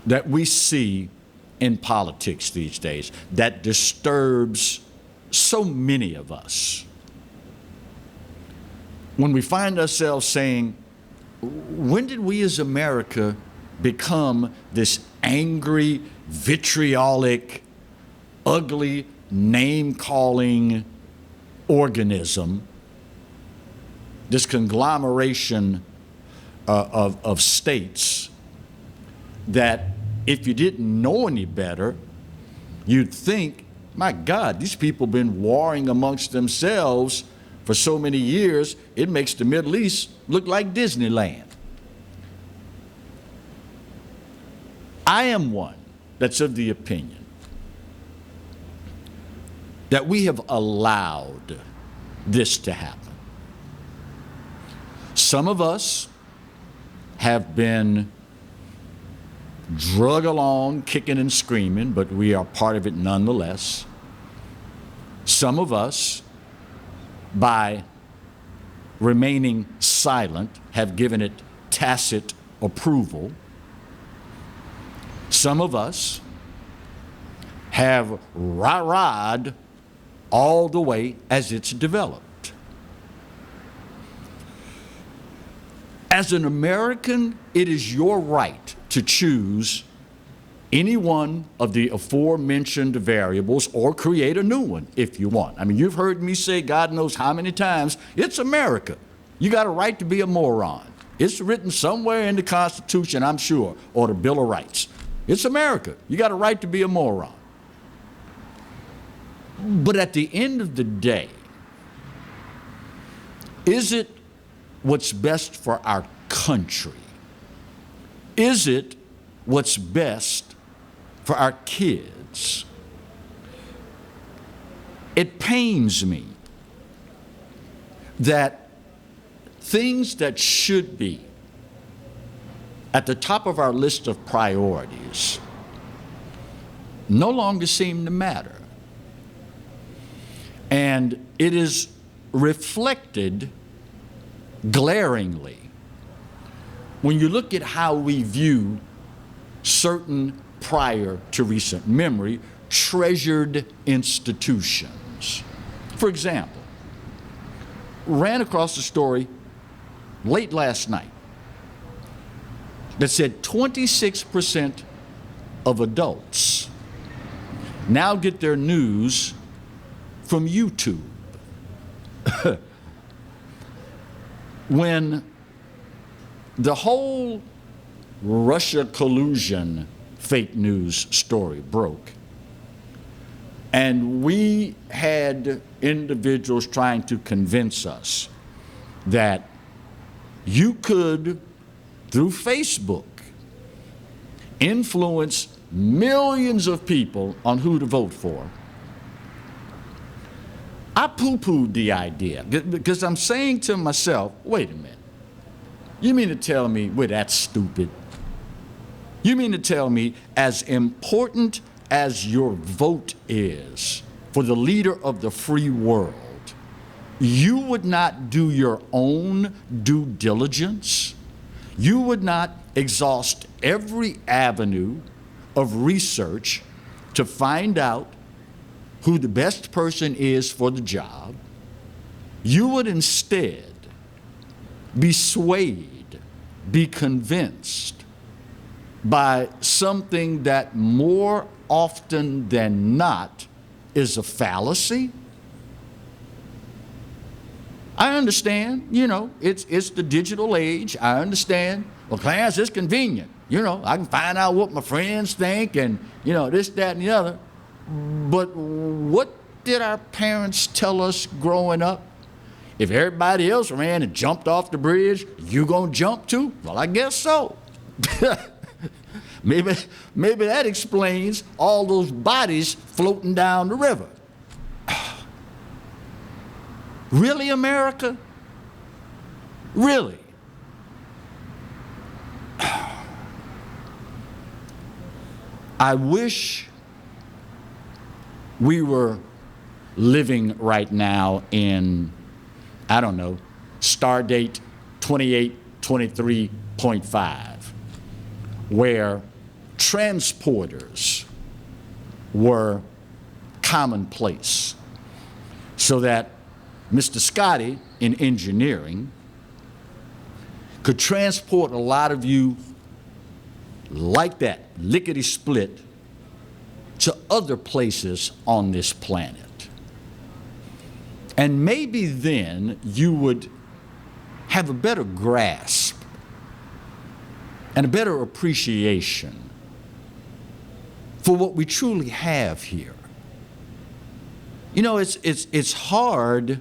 that we see in politics these days that disturbs so many of us, when we find ourselves saying, when did we as America become this angry, vitriolic, ugly, name-calling organism, this conglomeration of states that if you didn't know any better, you'd think, my God, these people have been warring amongst themselves for so many years, it makes the Middle East look like Disneyland. I am one that's of the opinion that we have allowed this to happen. Some of us have been drug along, kicking and screaming, but we are part of it nonetheless. Some of us, by remaining silent, have given it tacit approval. Some of us have rah-rahed all the way as it's developed. As an American, it is your right to choose any one of the aforementioned variables or create a new one if you want. I mean, you've heard me say God knows how many times, it's America. You got a right to be a moron. It's written somewhere in the Constitution, I'm sure, or the Bill of Rights. It's America. You got a right to be a moron. But at the end of the day, is it what's best for our country? Is it what's best for our kids? It pains me that things that should be at the top of our list of priorities no longer seem to matter. And it is reflected glaringly when you look at how we view certain prior to recent memory treasured institutions. For example, ran across a story late last night that said 26% of adults now get their news from YouTube. When the whole Russia collusion fake news story broke, and we had individuals trying to convince us that you could, through Facebook, influence millions of people on who to vote for, I poo-pooed the idea because I'm saying to myself, wait a minute, you mean to tell me we're that stupid? You mean to tell me as important as your vote is for the leader of the free world, you would not do your own due diligence? You would not exhaust every avenue of research to find out who the best person is for the job? You would instead be swayed, be convinced by something that more often than not is a fallacy? I understand, it's the digital age. I understand. Well, Clarence, it's convenient. I can find out what my friends think and, this, that, and the other. But what did our parents tell us growing up? If everybody else ran and jumped off the bridge, you gonna jump too? Well, I guess so. Maybe that explains all those bodies floating down the river. Really, America? Really? I wish we were living right now in, I don't know, Stardate 2823.5, where transporters were commonplace, so that Mr. Scotty in engineering could transport a lot of you like that, lickety-split, to other places on this planet. And maybe then you would have a better grasp and a better appreciation for what we truly have here. It's hard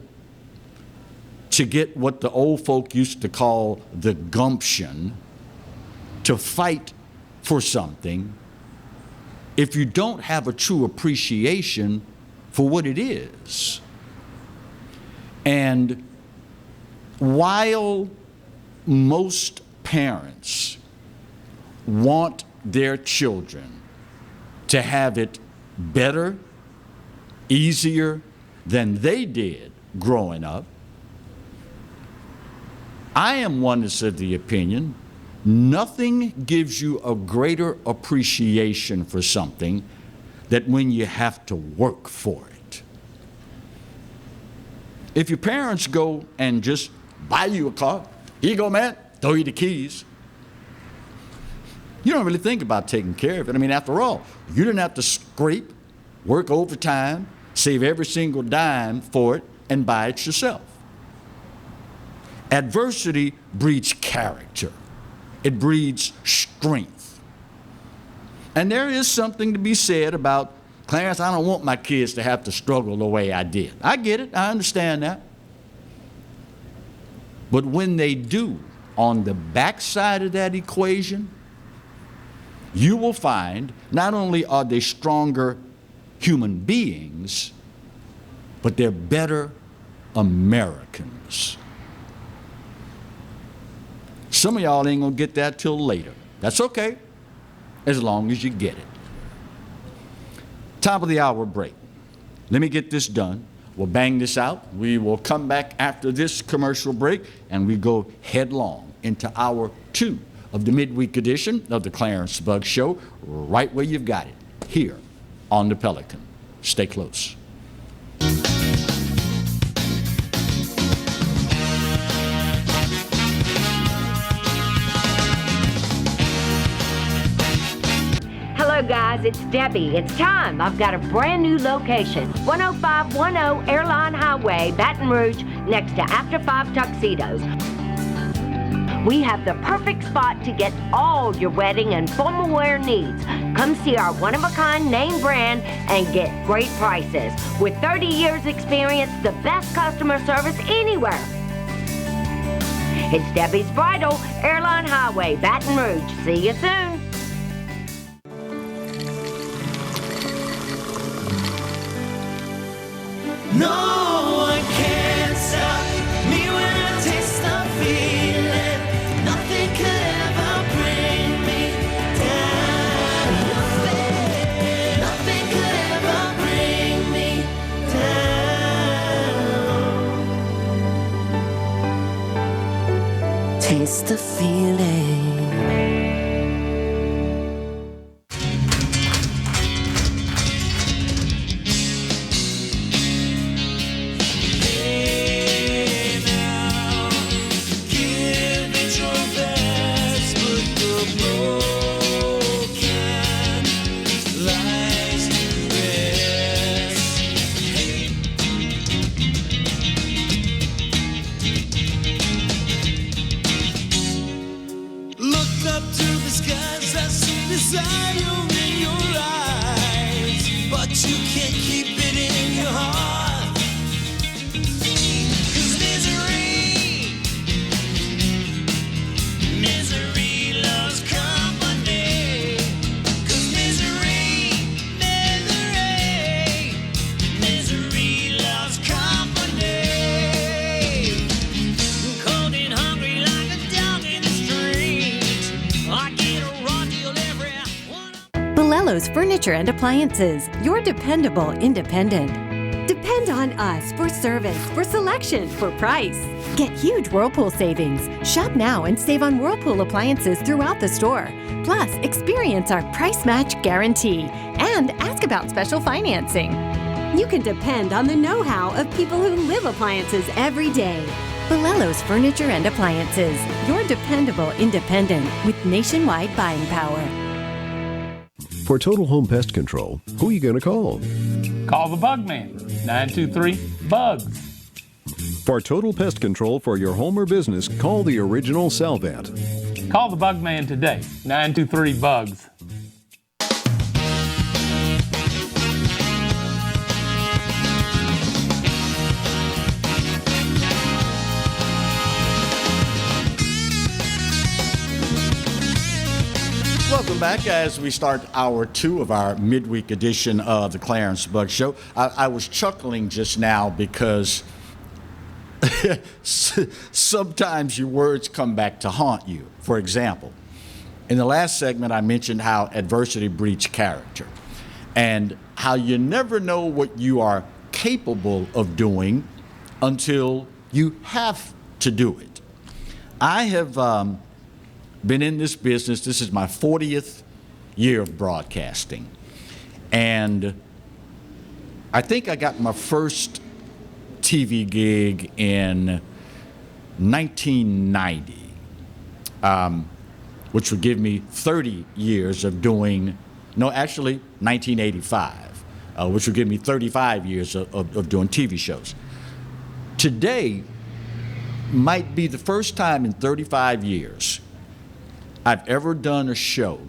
to get what the old folk used to call the gumption to fight for something if you don't have a true appreciation for what it is. And while most parents want their children to have it better, easier than they did growing up, I am one that's of the opinion nothing gives you a greater appreciation for something than when you have to work for it. If your parents go and just buy you a car, here you go, man, throw you the keys, you don't really think about taking care of it. I mean, after all, you didn't have to scrape, work overtime, save every single dime for it, and buy it yourself. Adversity breeds character. It breeds strength. And there is something to be said about, Clarence, I don't want my kids to have to struggle the way I did. I get it, I understand that. But when they do, on the backside of that equation, you will find not only are they stronger human beings, but they're better Americans. Some of y'all ain't gonna get that till later. That's okay, as long as you get it. Top of the hour break. Let me get this done. We'll bang this out. We will come back after this commercial break, and we go headlong into hour 2 of the midweek edition of the Clarence Bugg Show, right where you've got it, here on the Pelican. Stay close. Hello guys, it's Debbie. It's time. I've got a brand new location. 10510 Airline Highway, Baton Rouge, next to After 5 Tuxedos. We have the perfect spot to get all your wedding and formal wear needs. Come see our one-of-a-kind name brand and get great prices. With 30 years experience, the best customer service anywhere. It's Debbie's Bridal, Airline Highway, Baton Rouge. See you soon. No one can stop me when I taste the feeling. Nothing could ever bring me down. Nothing could ever bring me down. Taste the feeling. Furniture and Appliances, your dependable independent. Depend on us for service, for selection, for price. Get huge Whirlpool savings. Shop now and save on Whirlpool appliances throughout the store. Plus, experience our price match guarantee and ask about special financing. You can depend on the know-how of people who live appliances every day. Bolello's Furniture and Appliances, your dependable independent with nationwide buying power. For total home pest control, who are you going to call? Call the Bug Man, 923-BUGS. For total pest control for your home or business, call the original Salvant. Call the Bug Man today, 923-BUGS. Welcome back as we start hour 2 of our midweek edition of the Clarence Bugg Show. I was chuckling just now because sometimes your words come back to haunt you. For example, in the last segment, I mentioned how adversity breeds character and how you never know what you are capable of doing until you have to do it. I have been in this business. This is my 40th year of broadcasting. And I think I got my first TV gig in 1990, which would give me 30 years of doing, no, actually 1985, which would give me 35 years of doing TV shows. Today might be the first time in 35 years I've ever done a show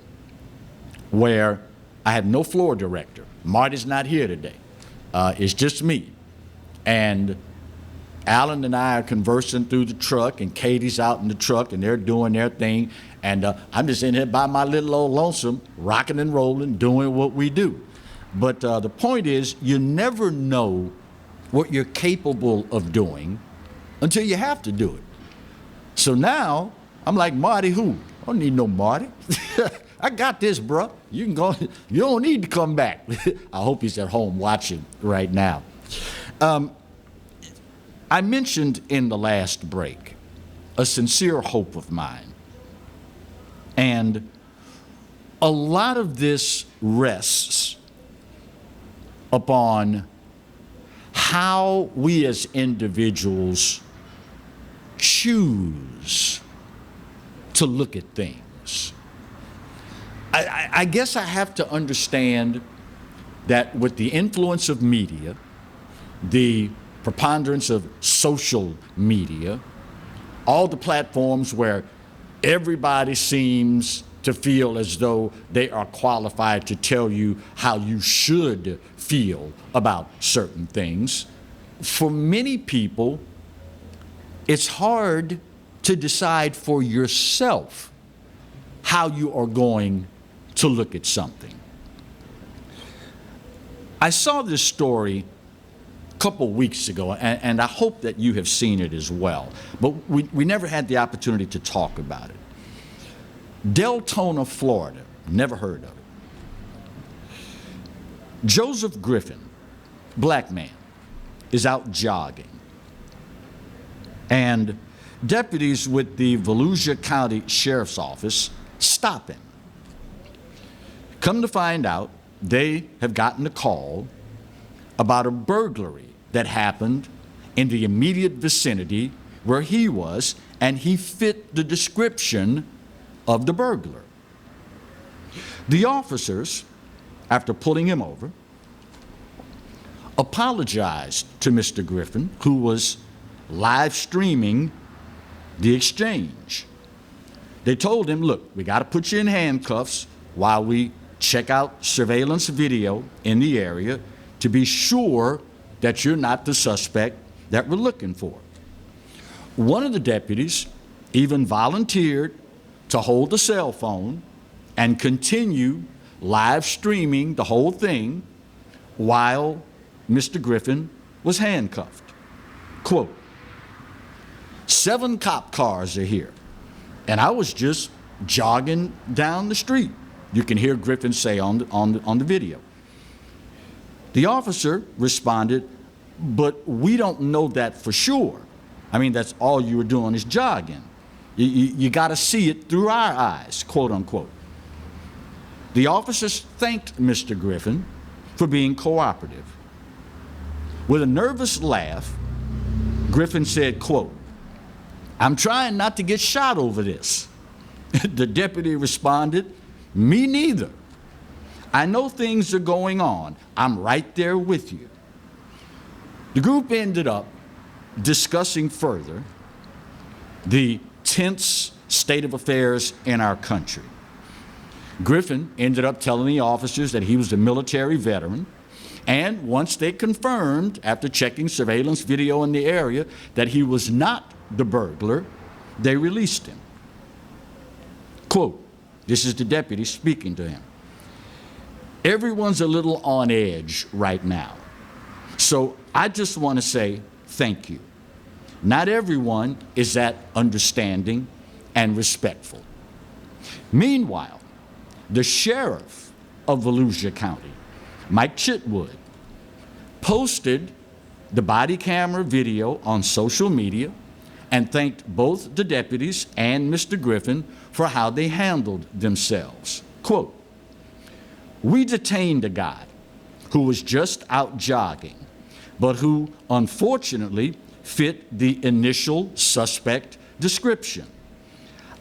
where I have no floor director. Marty's not here today. It's just me. And Alan and I are conversing through the truck, and Katie's out in the truck, and they're doing their thing. And I'm just in here by my little old lonesome, rocking and rolling, doing what we do. But the point is, you never know what you're capable of doing until you have to do it. So now I'm like Marty who? I don't need no Marty. I got this, bruh. You can go. You don't need to come back. I hope he's at home watching right now. I mentioned in the last break a sincere hope of mine. And a lot of this rests upon how we as individuals choose to look at things. I guess I have to understand that with the influence of media, the preponderance of social media, all the platforms where everybody seems to feel as though they are qualified to tell you how you should feel about certain things, for many people, it's hard to decide for yourself how you are going to look at something. I saw this story a couple weeks ago, and I hope that you have seen it as well, but we never had the opportunity to talk about it. Deltona, Florida, never heard of it. Joseph Griffin, black man, is out jogging, and deputies with the Volusia County Sheriff's Office stop him. Come to find out, they have gotten a call about a burglary that happened in the immediate vicinity where he was, and he fit the description of the burglar. The officers, after pulling him over, apologized to Mr. Griffin, who was live streaming the exchange. They told him, look, we got to put you in handcuffs while we check out surveillance video in the area to be sure that you're not the suspect that we're looking for. One of the deputies even volunteered to hold the cell phone and continue live streaming the whole thing while Mr. Griffin was handcuffed. Quote, 7 cop cars are here, and I was just jogging down the street. You can hear Griffin say on the video. The officer responded, but we don't know that for sure. I mean, that's all you were doing is jogging. You got to see it through our eyes, quote unquote. The officers thanked Mr. Griffin for being cooperative. With a nervous laugh, Griffin said, quote, I'm trying not to get shot over this. The deputy responded, me neither. I know things are going on. I'm right there with you. The group ended up discussing further the tense state of affairs in our country. Griffin ended up telling the officers that he was a military veteran, and once they confirmed, after checking surveillance video in the area, that he was not the burglar, they released him. Quote, this is the deputy speaking to him. Everyone's a little on edge right now. So I just want to say thank you. Not everyone is that understanding and respectful. Meanwhile, the sheriff of Volusia County, Mike Chitwood, posted the body camera video on social media and thanked both the deputies and Mr. Griffin for how they handled themselves. Quote, we detained a guy who was just out jogging, but who unfortunately fit the initial suspect description.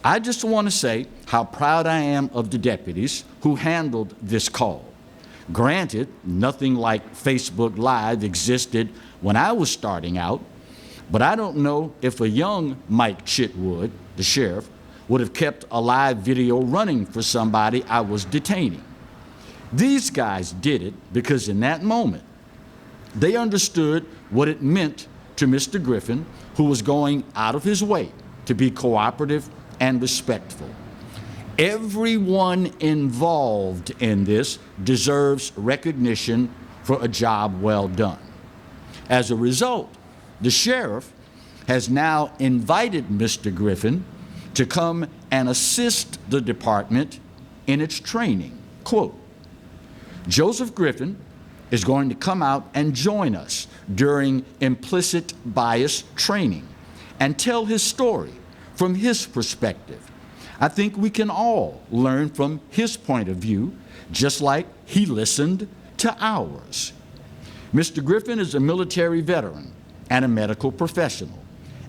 I just want to say how proud I am of the deputies who handled this call. Granted, nothing like Facebook Live existed when I was starting out, but I don't know if a young Mike Chitwood, the sheriff, would have kept a live video running for somebody I was detaining. These guys did it because in that moment, they understood what it meant to Mr. Griffin, who was going out of his way to be cooperative and respectful. Everyone involved in this deserves recognition for a job well done. As a result, the sheriff has now invited Mr. Griffin to come and assist the department in its training. Quote, Joseph Griffin is going to come out and join us during implicit bias training and tell his story from his perspective. I think we can all learn from his point of view, just like he listened to ours. Mr. Griffin is a military veteran and a medical professional,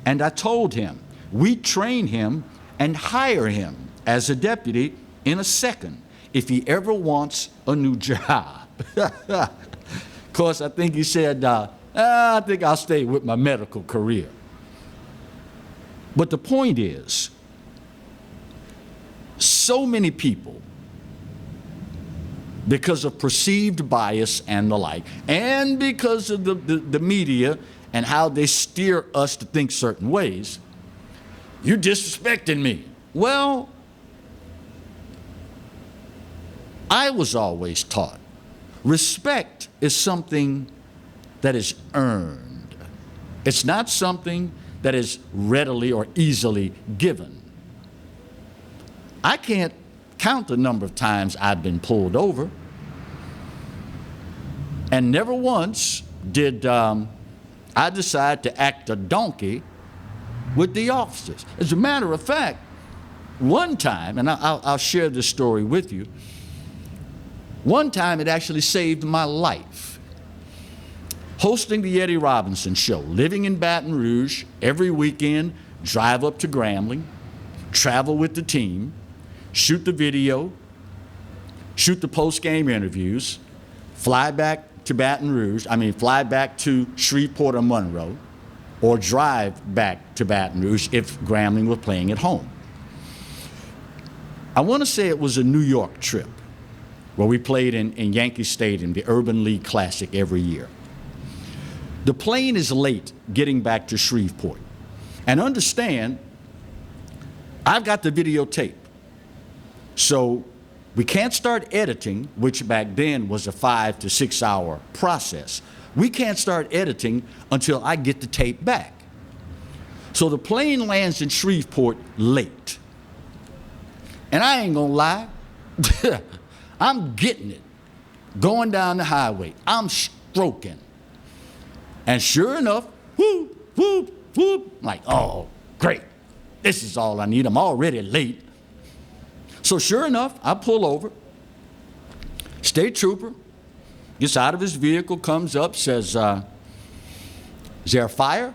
and I told him we'd train him and hire him as a deputy in a second if he ever wants a new job. Of course, I think he said, I think I'll stay with my medical career. But the point is, so many people, because of perceived bias and the like, and because of the media and how they steer us to think certain ways, you're disrespecting me. Well, I was always taught respect is something that is earned. It's not something that is readily or easily given. I can't count the number of times I've been pulled over, and never once did I decide to act a donkey with the officers. As a matter of fact, one time, and I'll share this story with you, one time it actually saved my life. Hosting the Eddie Robinson Show, living in Baton Rouge, every weekend, drive up to Grambling, travel with the team, shoot the video, shoot the post-game interviews, fly back to Shreveport or Monroe, or drive back to Baton Rouge if Grambling were playing at home. I want to say it was a New York trip where we played in Yankee Stadium, the Urban League Classic, every year. The plane is late getting back to Shreveport. And understand, I've got the videotape. So we can't start editing, which back then was a 5 to 6 hour process. We can't start editing until I get the tape back. So the plane lands in Shreveport late. And I ain't gonna lie, I'm getting it. Going down the highway, I'm stroking. And sure enough, whoop, whoop, whoop, I'm like, oh, great. This is all I need. I'm already late. So sure enough, I pull over. State trooper gets out of his vehicle, comes up, says, is there a fire?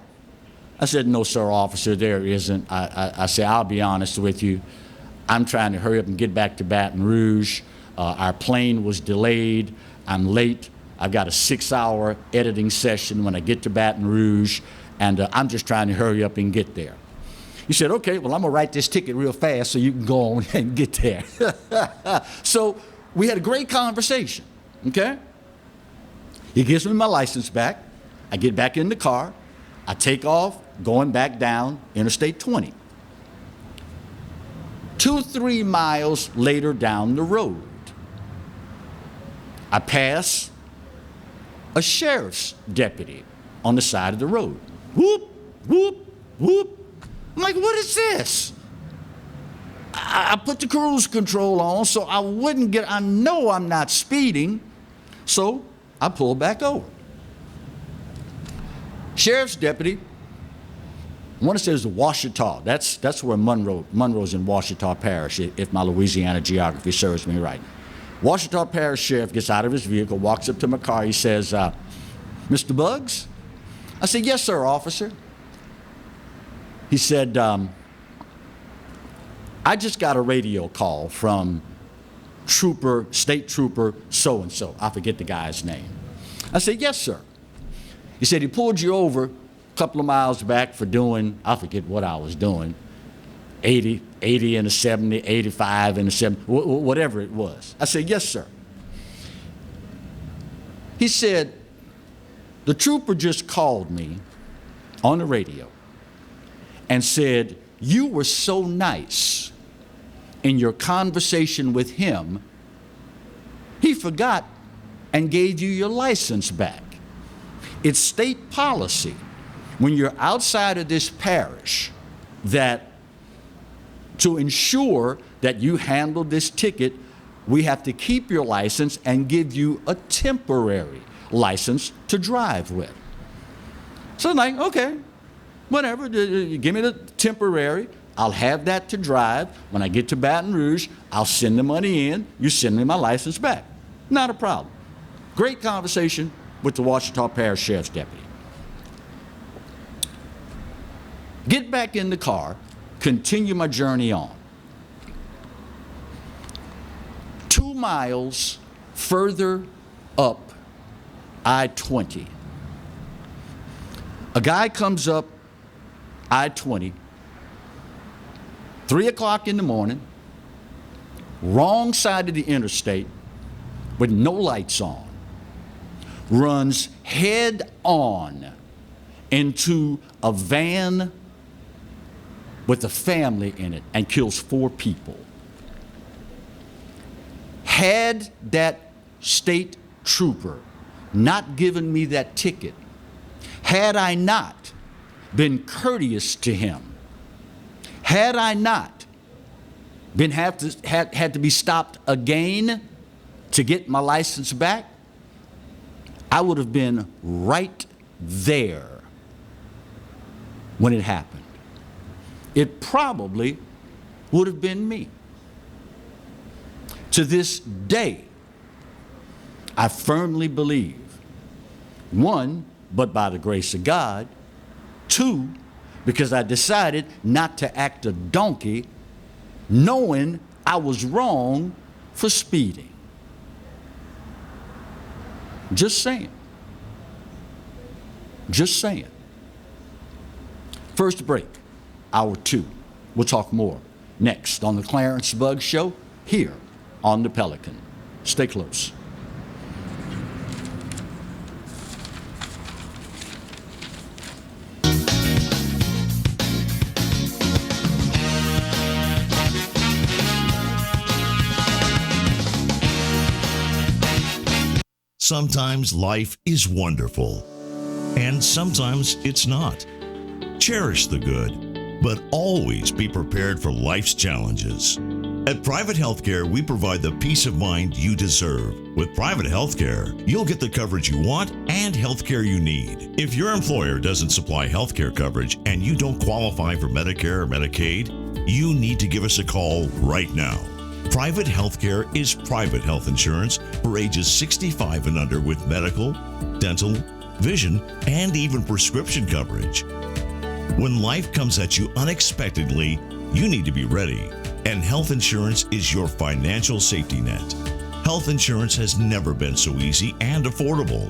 I said, no, sir, officer, there isn't. I said, I'll be honest with you. I'm trying to hurry up and get back to Baton Rouge. Our plane was delayed. I'm late. I've got a 6-hour editing session when I get to Baton Rouge, and I'm just trying to hurry up and get there. He said, okay, well, I'm gonna write this ticket real fast so you can go on and get there. So we had a great conversation, okay? He gives me my license back. I get back in the car. I take off, going back down Interstate 20. 2-3 miles later down the road, I pass a sheriff's deputy on the side of the road. Whoop, whoop, whoop. I'm like, what is this? I put the cruise control on so I wouldn't get, I know I'm not speeding, so I pull back over. Sheriff's deputy, I want to say it's Washita. That's where Monroe's in Washita Parish, if my Louisiana geography serves me right. Washita Parish Sheriff gets out of his vehicle, walks up to my car. He says, Mr. Buggs? I said, yes, sir, officer. He said, I just got a radio call from State Trooper so-and-so. I forget the guy's name. I said, yes, sir. He said he pulled you over a couple of miles back for doing, I forget what I was doing, 80 and a 70, 85 and a 70, whatever it was. I said, yes, sir. He said, the trooper just called me on the radio and said, you were so nice in your conversation with him, he forgot and gave you your license back. It's state policy when you're outside of this parish that to ensure that you handle this ticket, we have to keep your license and give you a temporary license to drive with. So I'm like, okay, whatever, give me the temporary. I'll have that to drive. When I get to Baton Rouge, I'll send the money in. You send me my license back. Not a problem. Great conversation with the Ouachita Parish Sheriff's Deputy. Get back in the car, continue my journey on. 2 miles further up I-20, a guy comes up I-20, 3 o'clock in the morning, wrong side of the interstate with no lights on, runs head on into a van with a family in it and kills 4 people. Had that state trooper not given me that ticket, had I not been courteous to him, had I not been had to be stopped again to get my license back, I would have been right there when it happened. It probably would have been me. To this day, I firmly believe, 1, but by the grace of God, 2, because I decided not to act a donkey knowing I was wrong for speeding. Just saying. Just saying. First break, hour 2. We'll talk more next on the Clarence Bugg Show here on the Pelican. Stay close. Sometimes life is wonderful, and sometimes it's not. Cherish the good, but always be prepared for life's challenges. At Private Healthcare, we provide the peace of mind you deserve. With Private Healthcare, you'll get the coverage you want and healthcare you need. If your employer doesn't supply healthcare coverage and you don't qualify for Medicare or Medicaid, you need to give us a call right now. Private Healthcare is private health insurance for ages 65 and under with medical, dental, vision, and even prescription coverage. When life comes at you unexpectedly, you need to be ready, and health insurance is your financial safety net. Health insurance has never been so easy and affordable.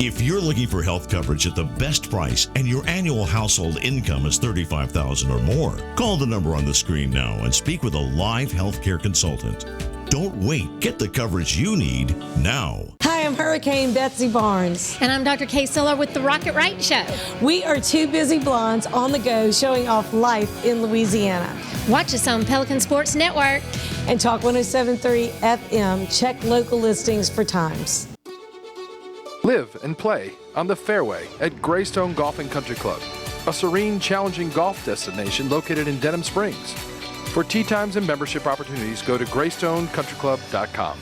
If you're looking for health coverage at the best price and your annual household income is $35,000 or more, call the number on the screen now and speak with a live healthcare consultant. Don't wait. Get the coverage you need now. Hi, I'm Hurricane Betsy Barnes. And I'm Dr. Kay Siller with the Rocket Right Show. We are 2 busy blondes on the go showing off life in Louisiana. Watch us on Pelican Sports Network. And Talk 107.3 FM. Check local listings for times. Live and play on the fairway at Greystone Golf and Country Club, a serene, challenging golf destination located in Denham Springs. For tee times and membership opportunities, go to GreystonCountryClub.com.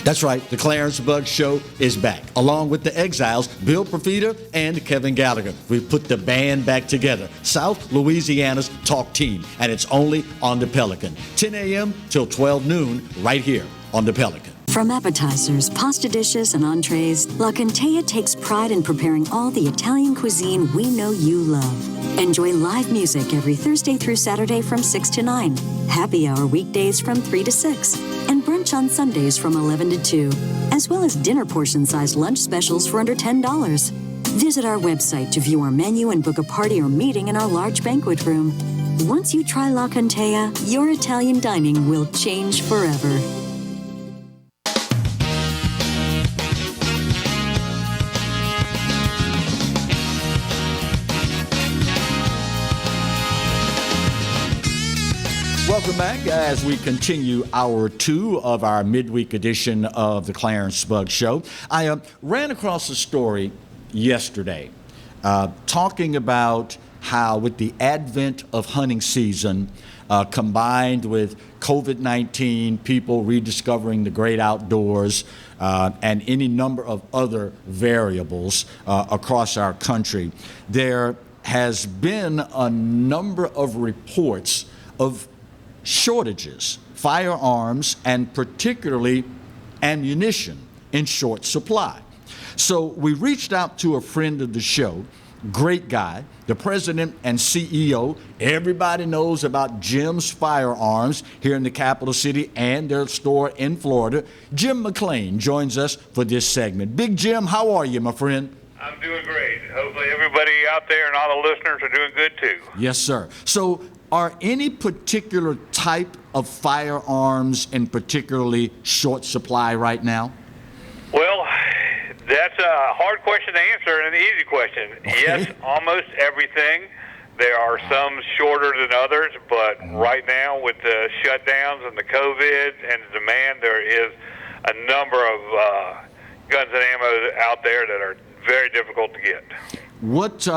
That's right, the Clarence Bugg Show is back, along with the Exiles, Bill Profita and Kevin Gallagher. We've put the band back together, South Louisiana's talk team, and it's only on the Pelican. 10 a.m. till 12 noon, right here on the Pelican. From appetizers, pasta dishes, and entrees, La Cantea takes pride in preparing all the Italian cuisine we know you love. Enjoy live music every Thursday through Saturday from 6 to 9, happy hour weekdays from 3 to 6, and brunch on Sundays from 11 to 2, as well as dinner portion-sized lunch specials for under $10. Visit our website to view our menu and book a party or meeting in our large banquet room. Once you try La Cantea, your Italian dining will change forever. Welcome back as we continue hour 2 of our midweek edition of the Clarence Bug Show. I ran across a story yesterday talking about how with the advent of hunting season combined with COVID-19, people rediscovering the great outdoors, and any number of other variables across our country, there has been a number of reports of shortages, firearms, and particularly ammunition in short supply. So we reached out to a friend of the show, great guy, the president and CEO. Everybody knows about Jim's Firearms here in the capital city and their store in Florida. Jim McClain joins us for this segment. Big Jim, how are you, my friend? I'm doing great. Hopefully everybody out there and all the listeners are doing good too. Yes, sir. So are any particular type of firearms in particularly short supply right now? Well, that's a hard question to answer and an easy question. Okay. Yes, almost everything. There are some shorter than others, but right now with the shutdowns and the COVID and the demand, there is a number of guns and ammo out there that are very difficult to get. What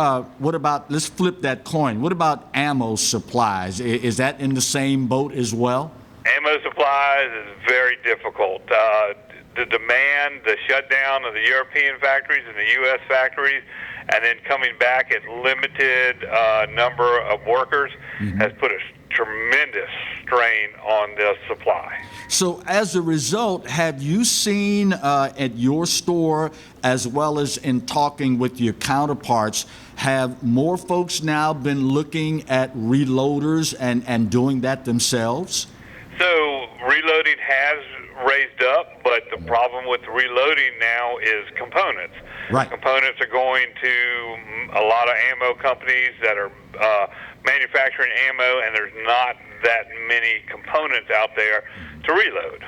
about, let's flip that coin, what about ammo supplies? Is that in the same boat as well? Ammo supplies is very difficult. The demand, the shutdown of the European factories and the U.S. factories, and then coming back at limited number of workers has put a tremendous strain on the supply. So as a result, have you seen at your store, as well as in talking with your counterparts, have more folks now been looking at reloaders and doing that themselves? So reloading has raised up, but the problem with reloading now is components. Right. Components are going to a lot of ammo companies that are manufacturing ammo, and there's not that many components out there to reload.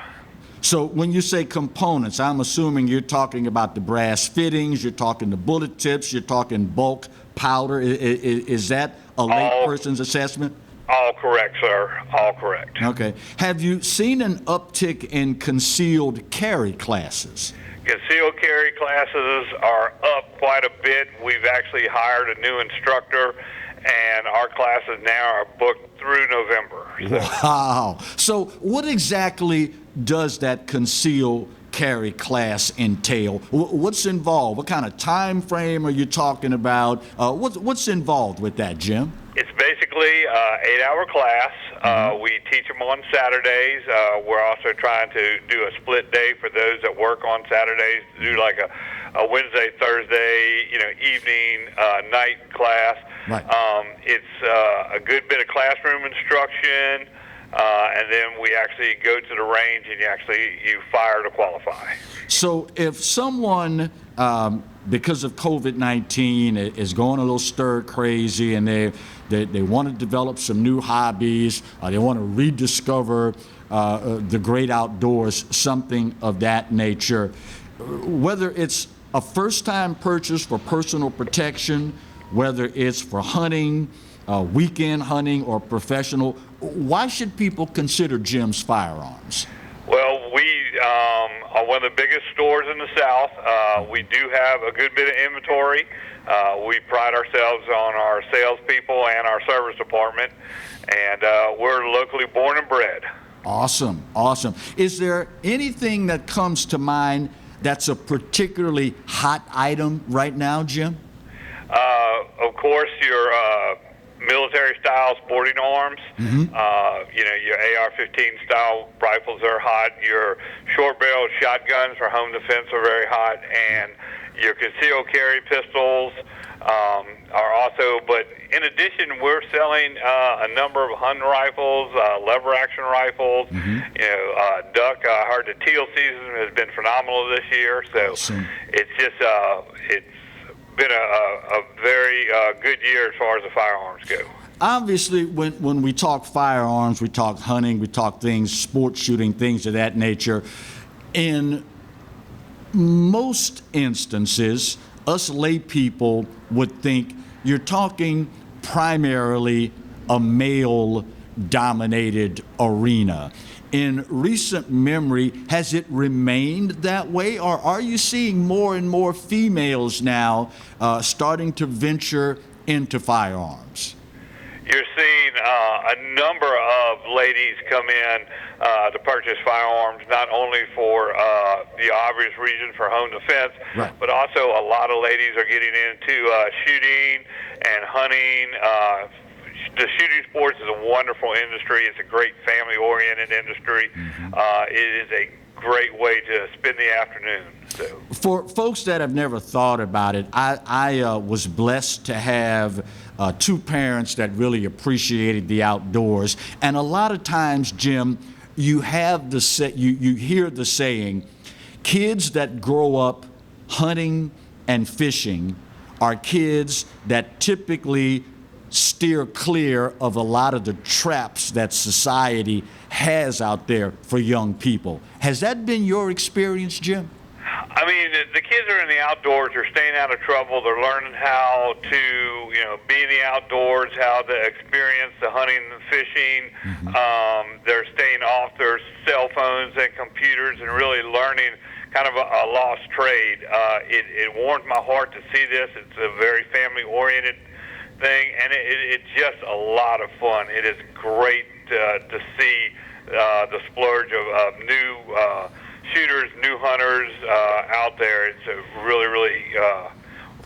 So when you say components, I'm assuming you're talking about the brass fittings, you're talking the bullet tips, you're talking bulk powder. Is that a layperson's assessment? All correct, sir. All correct. Okay. Have you seen an uptick in concealed carry classes? Concealed carry classes are up quite a bit. We've actually hired a new instructor, and our classes now are booked through November. Wow. So what exactly does that concealed carry class entail? What's involved? What kind of time frame are you talking about? What's involved with that, Jim? It's basically an 8-hour class. We teach them on Saturdays. We're also trying to do a split day for those that work on Saturdays, to do like a Wednesday, Thursday, evening, night class. Right. It's a good bit of classroom instruction, and then we actually go to the range and you fire to qualify. So if someone, because of COVID-19, is going a little stir crazy and they want to develop some new hobbies, they want to rediscover the great outdoors, something of that nature, whether it's a first-time purchase for personal protection, whether it's for hunting, weekend hunting, or professional, why should people consider Jim's Firearms? Well, we are one of the biggest stores in the South. We do have a good bit of inventory. We pride ourselves on our salespeople and our service department, and we're locally born and bred. Awesome, awesome. Is there anything that comes to mind that's a particularly hot item right now, Jim? Of course, your military-style sporting arms. Your AR-15 style rifles are hot. Your short-barreled shotguns for home defense are very hot, and your concealed carry pistols are also. But in addition, we're selling a number of hunting rifles, lever-action rifles. Duck. I heard the teal season has been phenomenal this year. So it's just it's been a very good year as far as the firearms go. Obviously, when we talk firearms, we talk hunting, we talk things, sport shooting, things of that nature. In most instances, us lay people would think you're talking primarily a male male-dominated arena. In recent memory, has it remained that way, or are you seeing more and more females now starting to venture into firearms? You're seeing a number of ladies come in to purchase firearms, not only for the obvious reason for home defense, right, but also a lot of ladies are getting into shooting and hunting. The shooting sports is a wonderful industry. It's a great family-oriented industry. It is a great way to spend the afternoon. So. For folks that have never thought about it, I was blessed to have two parents that really appreciated the outdoors. And a lot of times, Jim, you have you hear the saying, kids that grow up hunting and fishing are kids that typically steer clear of a lot of the traps that society has out there for young people. Has that been your experience, Jim? I mean, the kids are in the outdoors. They're staying out of trouble. They're learning how to, be in the outdoors, how to experience the hunting and fishing. They're staying off their cell phones and computers and really learning kind of a lost trade. It warms my heart to see this. It's a very family-oriented thing, and it's just a lot of fun. It is great to see the splurge of new shooters, new hunters out there. It's really, really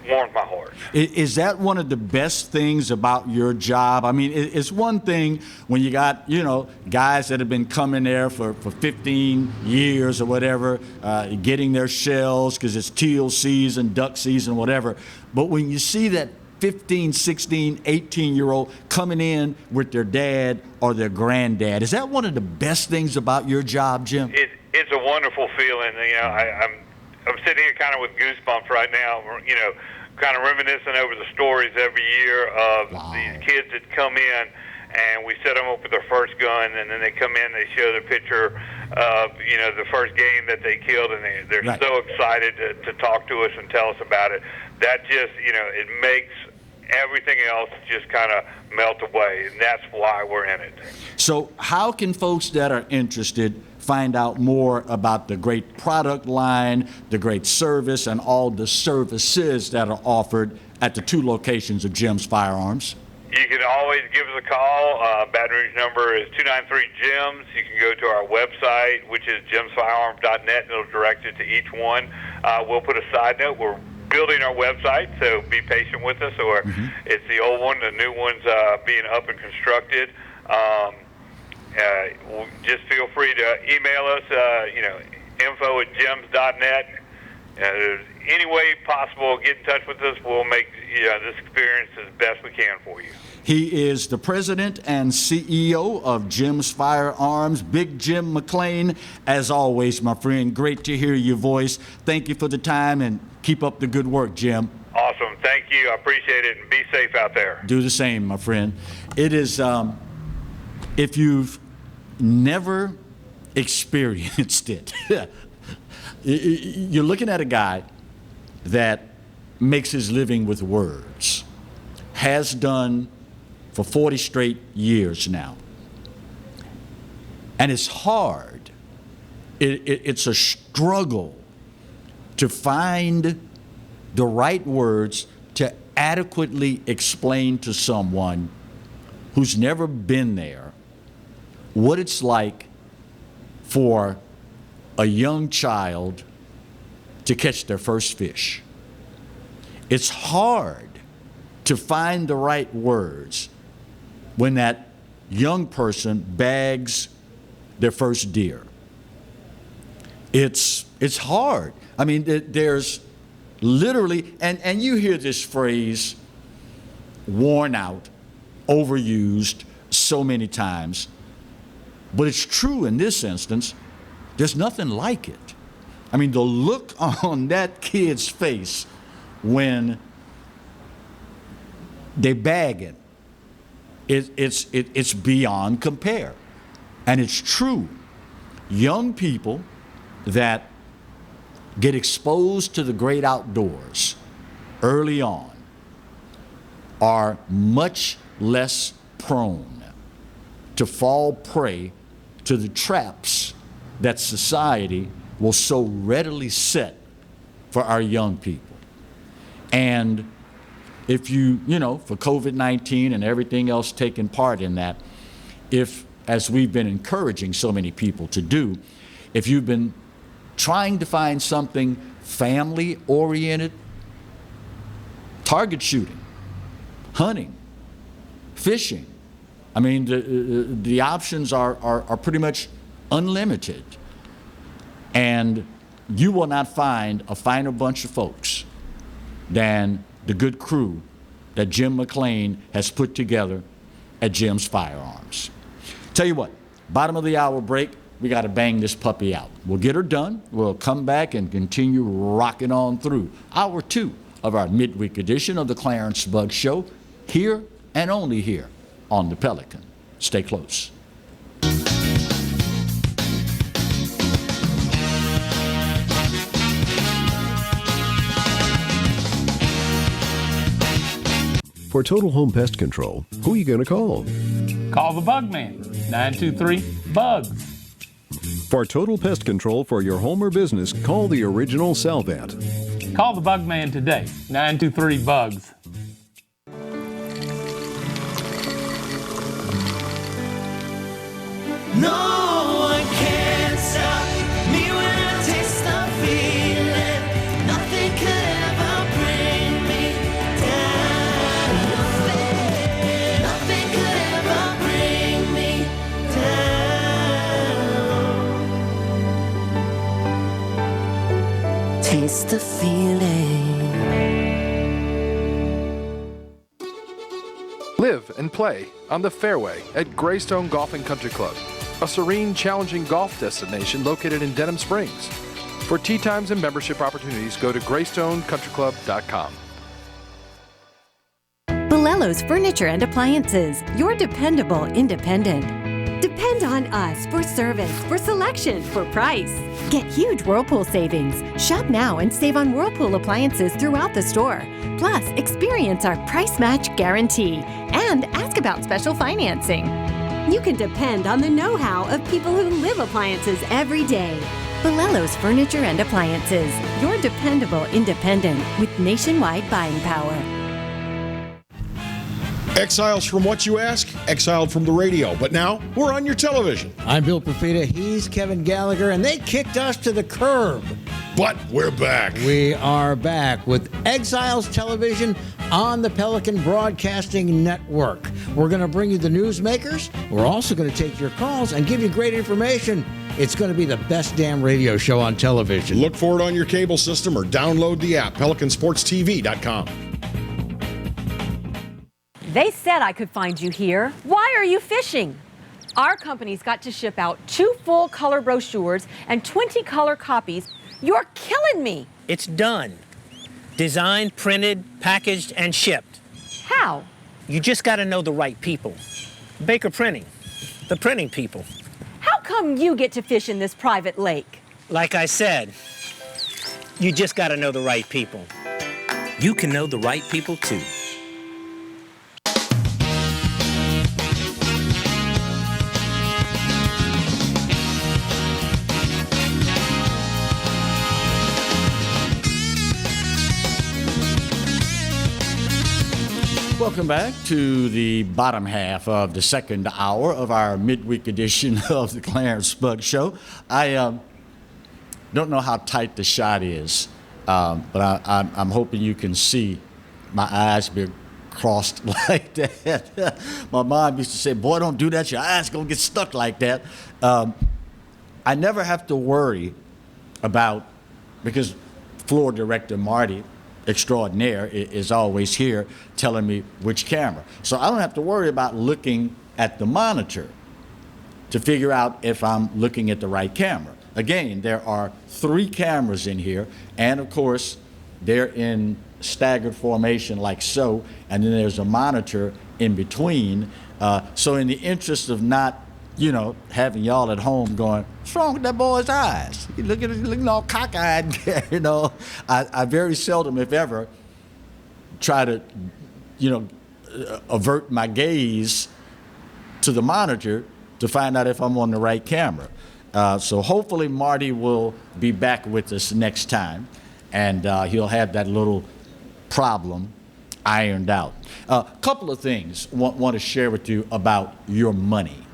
warms my heart. Is that one of the best things about your job? I mean, it's one thing when you got, guys that have been coming there for 15 years or whatever, getting their shells because it's teal season, duck season, whatever. But when you see that 15, 16, 18-year-old coming in with their dad or their granddad, is that one of the best things about your job, Jim? It's a wonderful feeling. I'm sitting here kind of with goosebumps right now, kind of reminiscing over the stories every year of these kids that come in, and we set them up with their first gun, and then they come in, they show the picture of, the first game that they killed, and they're right, so excited to talk to us and tell us about it. That just, it makes everything else just kind of melt away, and that's why we're in it. So how can folks that are interested find out more about the great product line, the great service, and all the services that are offered at the two locations of Jim's Firearms? You can always give us a call. Baton Rouge number is 293-JIMS. You can go to our website, which is jimsfirearms.net, and it'll direct you to each one. We'll put a side note. We're building our website, so be patient with us. Or it's the old one, the new one's being up and constructed. Just feel free to email us, info@jims.net. Any way possible, get in touch with us. We'll make this experience as best we can for you. He is the president and CEO of Jim's Firearms, Big Jim McClain. As always, my friend, great to hear your voice. Thank you for the time, and keep up the good work, Jim. Awesome. Thank you. I appreciate it, and be safe out there. Do the same, my friend. It is, if you've never experienced it, you're looking at a guy that makes his living with words, has done for 40 straight years now. And it's hard. It's a struggle to find the right words to adequately explain to someone who's never been there what it's like for a young child to catch their first fish. It's hard to find the right words when that young person bags their first deer. It's hard. I mean, there's literally, and you hear this phrase worn out, overused so many times, but it's true in this instance. There's nothing like it. I mean, the look on that kid's face when they bag it, it's beyond compare. And it's true. Young people that get exposed to the great outdoors early on are much less prone to fall prey to the traps that society will so readily set for our young people. And if you know, for COVID-19 and everything else taking part in that, if, as we've been encouraging so many people to do, if you've been trying to find something family-oriented, target shooting, hunting, fishing, I mean, the options are pretty much unlimited. And you will not find a finer bunch of folks than the good crew that Jim McClain has put together at Jim's Firearms. Tell you what, bottom of the hour break, we got to bang this puppy out. We'll get her done. We'll come back and continue rocking on through hour 2 of our midweek edition of the Clarence Bug Show, here and only here on the Pelican. Stay close. For total home pest control, who are you going to call? Call the Bug Man, 923-BUGS. For total pest control for your home or business, call the original Salvat. Call the Bug Man today, 923-BUGS. No one can stop me when I taste the feeling. Nothing could ever bring me down. Nothing could ever bring me down. Taste the feeling. Live and play on the fairway at Greystone Golf and Country Club, a serene, challenging golf destination located in Denham Springs. For tee times and membership opportunities, go to greystonecountryclub.com. Bolello's Furniture and Appliances, your dependable independent. Depend on us for service, for selection, for price. Get huge Whirlpool savings. Shop now and save on Whirlpool appliances throughout the store. Plus, experience our price match guarantee and ask about special financing. You can depend on the know-how of people who live appliances every day. Bolello's Furniture and Appliances, your dependable independent with nationwide buying power. Exiles from what you ask? Exiled from the radio. But now we're on your television. I'm Bill Profita, he's Kevin Gallagher, and they kicked us to the curb. But we're back. We are back with Exiles Television on the Pelican Broadcasting Network. We're going to bring you the newsmakers. We're also going to take your calls and give you great information. It's going to be the best damn radio show on television. Look for it on your cable system or download the app, PelicanSportsTV.com. They said I could find you here. Why are you fishing? Our company's got to ship out 2 full color brochures and 20 color copies. You're killing me. It's done. Designed, printed, packaged, and shipped. How? You just got to know the right people. Baker Printing, the printing people. How come you get to fish in this private lake? Like I said, you just got to know the right people. You can know the right people too. Welcome back to the bottom half of the second hour of our midweek edition of the Clarence Bug Show. I don't know how tight the shot is, but I'm hoping you can see my eyes being crossed like that. My mom used to say, boy, don't do that. Your eyes going to get stuck like that. I never have to worry about, because floor director Marty extraordinaire is always here telling me which camera. So I don't have to worry about looking at the monitor to figure out if I'm looking at the right camera. Again, there are 3 cameras in here, and of course, they're in staggered formation like so, and then there's a monitor in between. So in the interest of not, having y'all at home going, what's wrong with that boy's eyes? He looking all cockeyed there, I very seldom, if ever, try to, avert my gaze to the monitor to find out if I'm on the right camera. So hopefully Marty will be back with us next time, and he'll have that little problem ironed out. A couple of things I want to share with you about your money.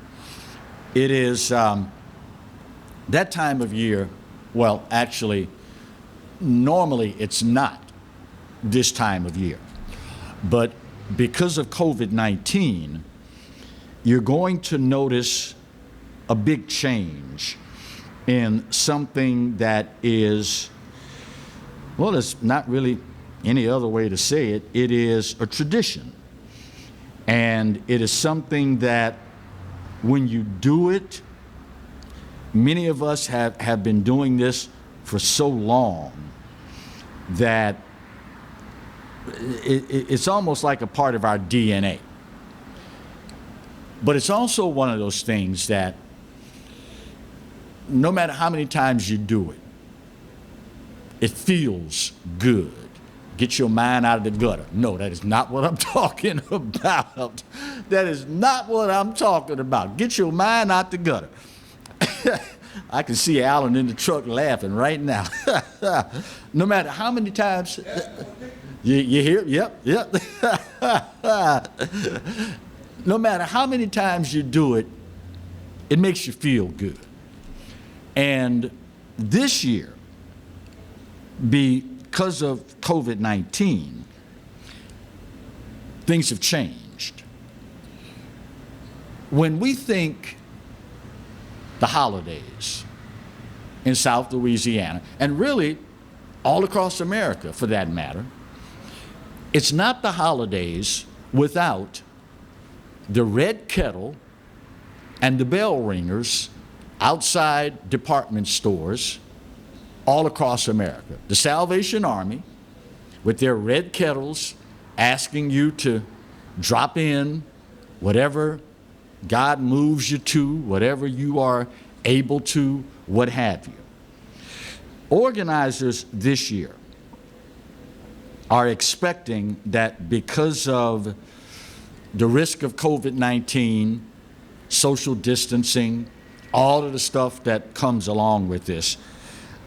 It is that time of year, well, actually, normally it's not this time of year. But because of COVID-19, you're going to notice a big change in something that is, well, there's not really any other way to say it. It is a tradition. And it is something that when you do it, many of us have been doing this for so long that it's almost like a part of our DNA. But it's also one of those things that no matter how many times you do it, it feels good. Get your mind out of the gutter. No, that is not what I'm talking about. That is not what I'm talking about. Get your mind out the gutter. I can see Alan in the truck laughing right now. No matter how many times, you hear? Yep. No matter how many times you do it, it makes you feel good. And this year, because of COVID-19, things have changed. When we think the holidays in South Louisiana, and really all across America for that matter, it's not the holidays without the red kettle and the bell ringers outside department stores all across America. The Salvation Army with their red kettles asking you to drop in whatever God moves you to, whatever you are able to, what have you. Organizers this year are expecting that because of the risk of COVID-19, social distancing, all of the stuff that comes along with this,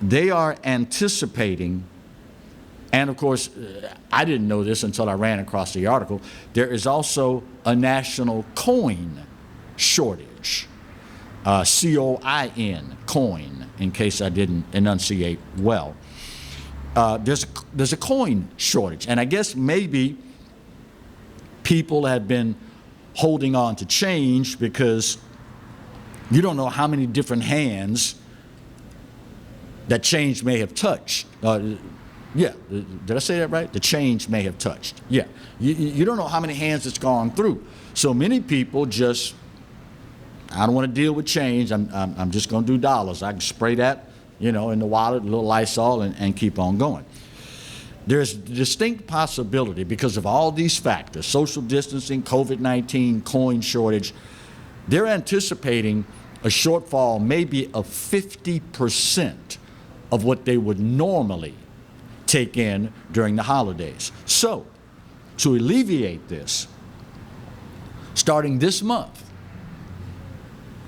they are anticipating, and of course, I didn't know this until I ran across the article, there is also a national coin shortage, C-O-I-N, coin, in case I didn't enunciate well. There's a coin shortage, and I guess maybe people have been holding on to change because you don't know how many different hands that change may have touched. Yeah, did I say that right? The change may have touched. Yeah, you don't know how many hands it's gone through. So many people just, I don't want to deal with change. I'm just going to do dollars. I can spray that, in the wallet, a little Lysol, and keep on going. There's a distinct possibility because of all these factors, social distancing, COVID-19, coin shortage, they're anticipating a shortfall maybe of 50% of what they would normally take in during the holidays. So, to alleviate this, starting this month,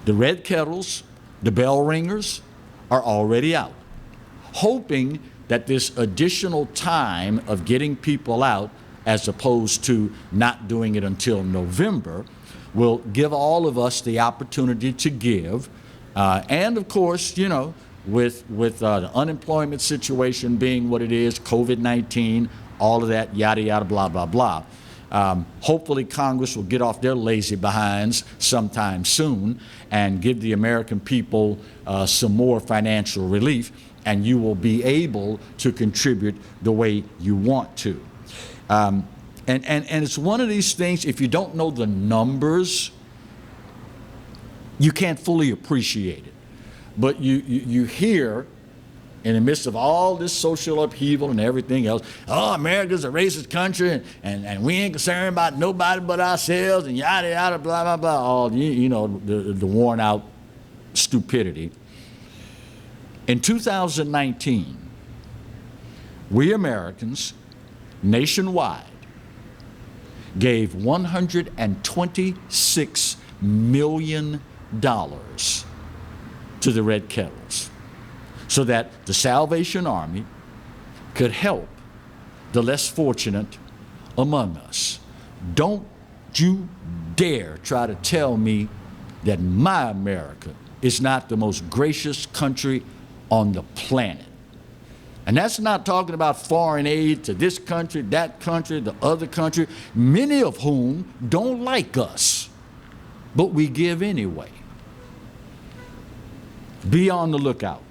the red kettles, the bell ringers are already out, hoping that this additional time of getting people out, as opposed to not doing it until November, will give all of us the opportunity to give. And of course, with the unemployment situation being what it is, COVID-19, all of that, yada, yada, blah, blah, blah. Hopefully Congress will get off their lazy behinds sometime soon and give the American people some more financial relief, and you will be able to contribute the way you want to. And it's one of these things, if you don't know the numbers, you can't fully appreciate it. But you hear, in the midst of all this social upheaval and everything else, oh, America's a racist country, and we ain't concerned about nobody but ourselves, and yada, yada, blah, blah, blah, all, the worn out stupidity. In 2019, we Americans, nationwide, gave $126 million to the Red Kettles so that the Salvation Army could help the less fortunate among us. Don't you dare try to tell me that my America is not the most gracious country on the planet. And that's not talking about foreign aid to this country, that country, the other country, many of whom don't like us, but we give anyway. Be on the lookout.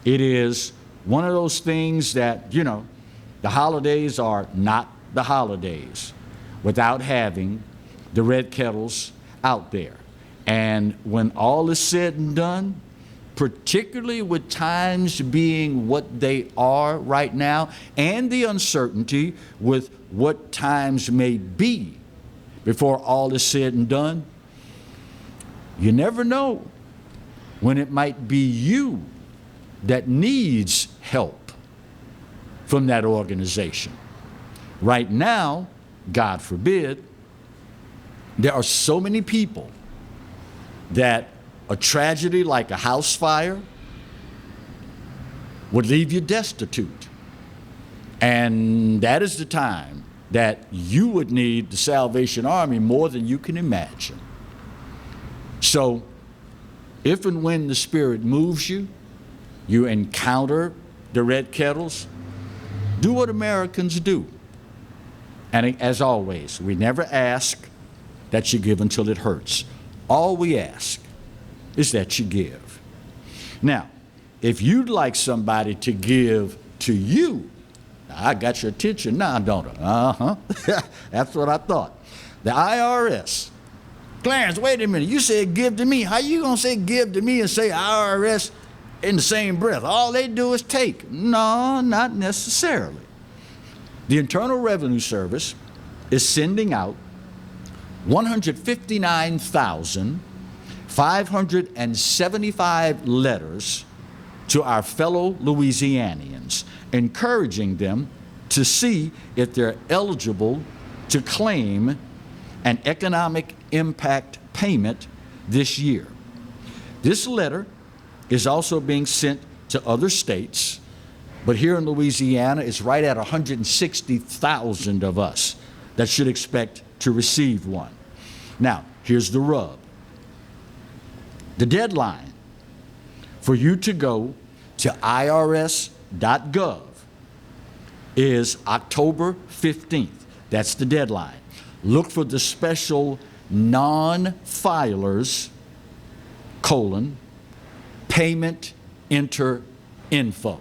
It is one of those things that, you know, the holidays are not the holidays without having the Red Kettles out there. And when all is said and done, particularly with times being what they are right now and the uncertainty with what times may be before all is said and done, you never know when it might be you that needs help from that organization. Right now, God forbid, there are so many people that a tragedy like a house fire would leave you destitute. And that is the time that you would need the Salvation Army more than you can imagine. So, if and when the Spirit moves you, you encounter the Red Kettles, do what Americans do. And as always, we never ask that you give until it hurts. All we ask is that you give. Now, if you'd like somebody to give to you, I got your attention now, don't I? That's what I thought. The IRS. Clarence, wait a minute. You said give to me. How you gonna say give to me and say IRS in the same breath? All they do is take. No, not necessarily. The Internal Revenue Service is sending out 159,575 letters to our fellow Louisianians, encouraging them to see if they're eligible to claim an economic impact payment this year. This letter is also being sent to other states, but here in Louisiana, it's right at 160,000 of us that should expect to receive one. Now, here's the rub. The deadline for you to go to irs.gov is October 15th. That's the deadline. Look for the special non-filers, payment enter info.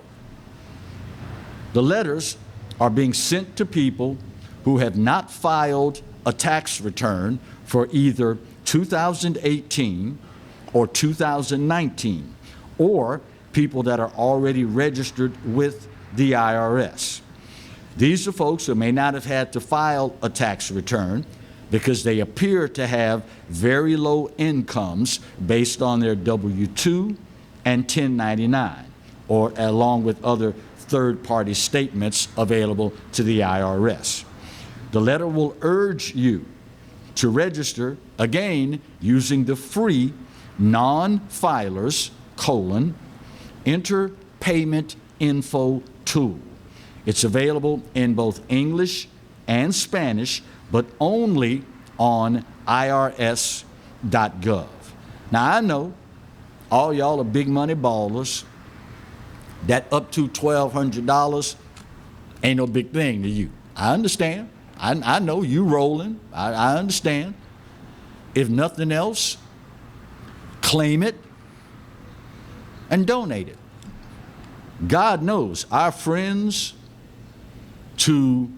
The letters are being sent to people who have not filed a tax return for either 2018 or 2019, or people that are already registered with the IRS. These are folks who may not have had to file a tax return because they appear to have very low incomes based on their W-2 and 1099, or along with other third-party statements available to the IRS. The letter will urge you to register, again, using the free non-filers, enter payment info tool. It's available in both English and Spanish, but only on irs.gov. Now, I know all y'all are big money ballers. That up to $1,200 ain't no big thing to you. I understand. I know you rolling. I understand. If nothing else, claim it and donate it. God knows our friends to,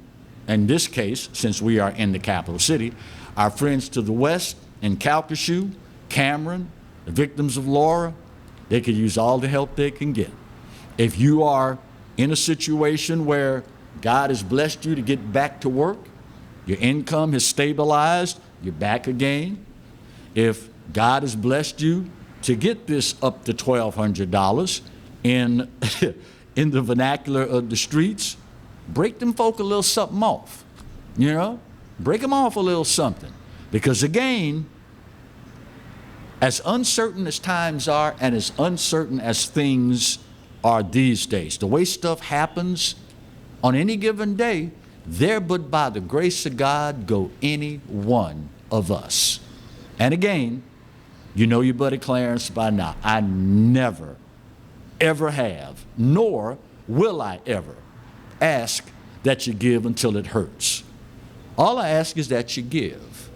in this case, since we are in the capital city, our friends to the west in Calcasieu, Cameron, the victims of Laura, they could use all the help they can get. If you are in a situation where God has blessed you to get back to work, your income has stabilized, you're back again. If God has blessed you to get this up to $1,200 in the vernacular of the streets, break them folk a little something off. You know, break them off a little something. Because again, As uncertain as times are and as uncertain as things are these days, the way stuff happens on any given day, there but by the grace of God go any one of us. And again, you know your buddy Clarence by now. I never, ever have, nor will I ever ask that you give until it hurts. All I ask is that you give.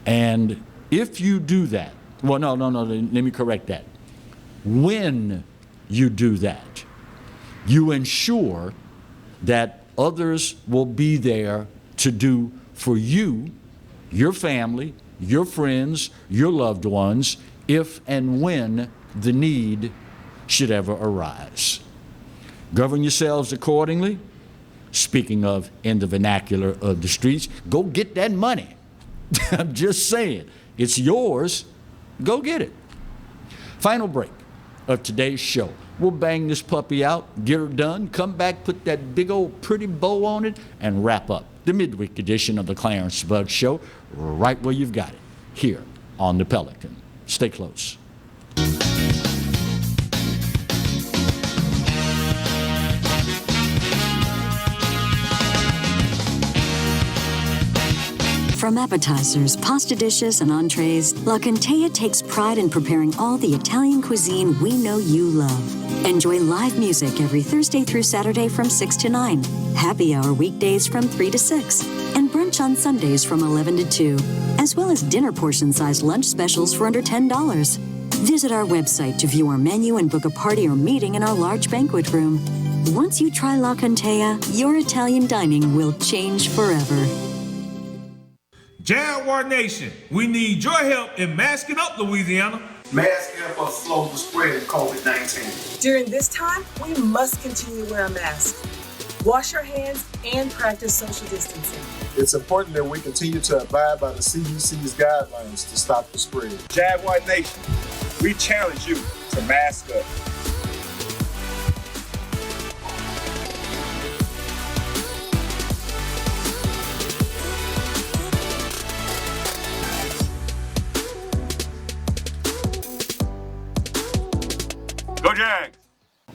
And if you do that, well, no, let me correct that. When you do that, you ensure that others will be there to do for you, your family, your friends, your loved ones, if and when the need should ever arise. Govern yourselves accordingly. Speaking of in the vernacular of the streets, go get that money. I'm just saying, it's yours. Go get it. Final break of today's show. We'll bang this puppy out, get her done, come back, put that big old pretty bow on it, and wrap up the midweek edition of the Clarence Bug Show right where you've got it, here on the Pelican. Stay close. From appetizers, pasta dishes, and entrees, La Contea takes pride in preparing all the Italian cuisine we know you love. Enjoy live music every Thursday through Saturday from 6 to 9, happy hour weekdays from 3 to 6, and brunch on Sundays from 11 to 2, as well as dinner portion-sized lunch specials for under $10. Visit our website to view our menu and book a party or meeting in our large banquet room. Once you try La Contea, your Italian dining will change forever. Jaguar Nation, we need your help in masking up Louisiana. Masks help us slow the spread of COVID-19. During this time, we must continue to wear a mask. Wash your hands and practice social distancing. It's important that we continue to abide by the CDC's guidelines to stop the spread. Jaguar Nation, we challenge you to mask up. Go Jags!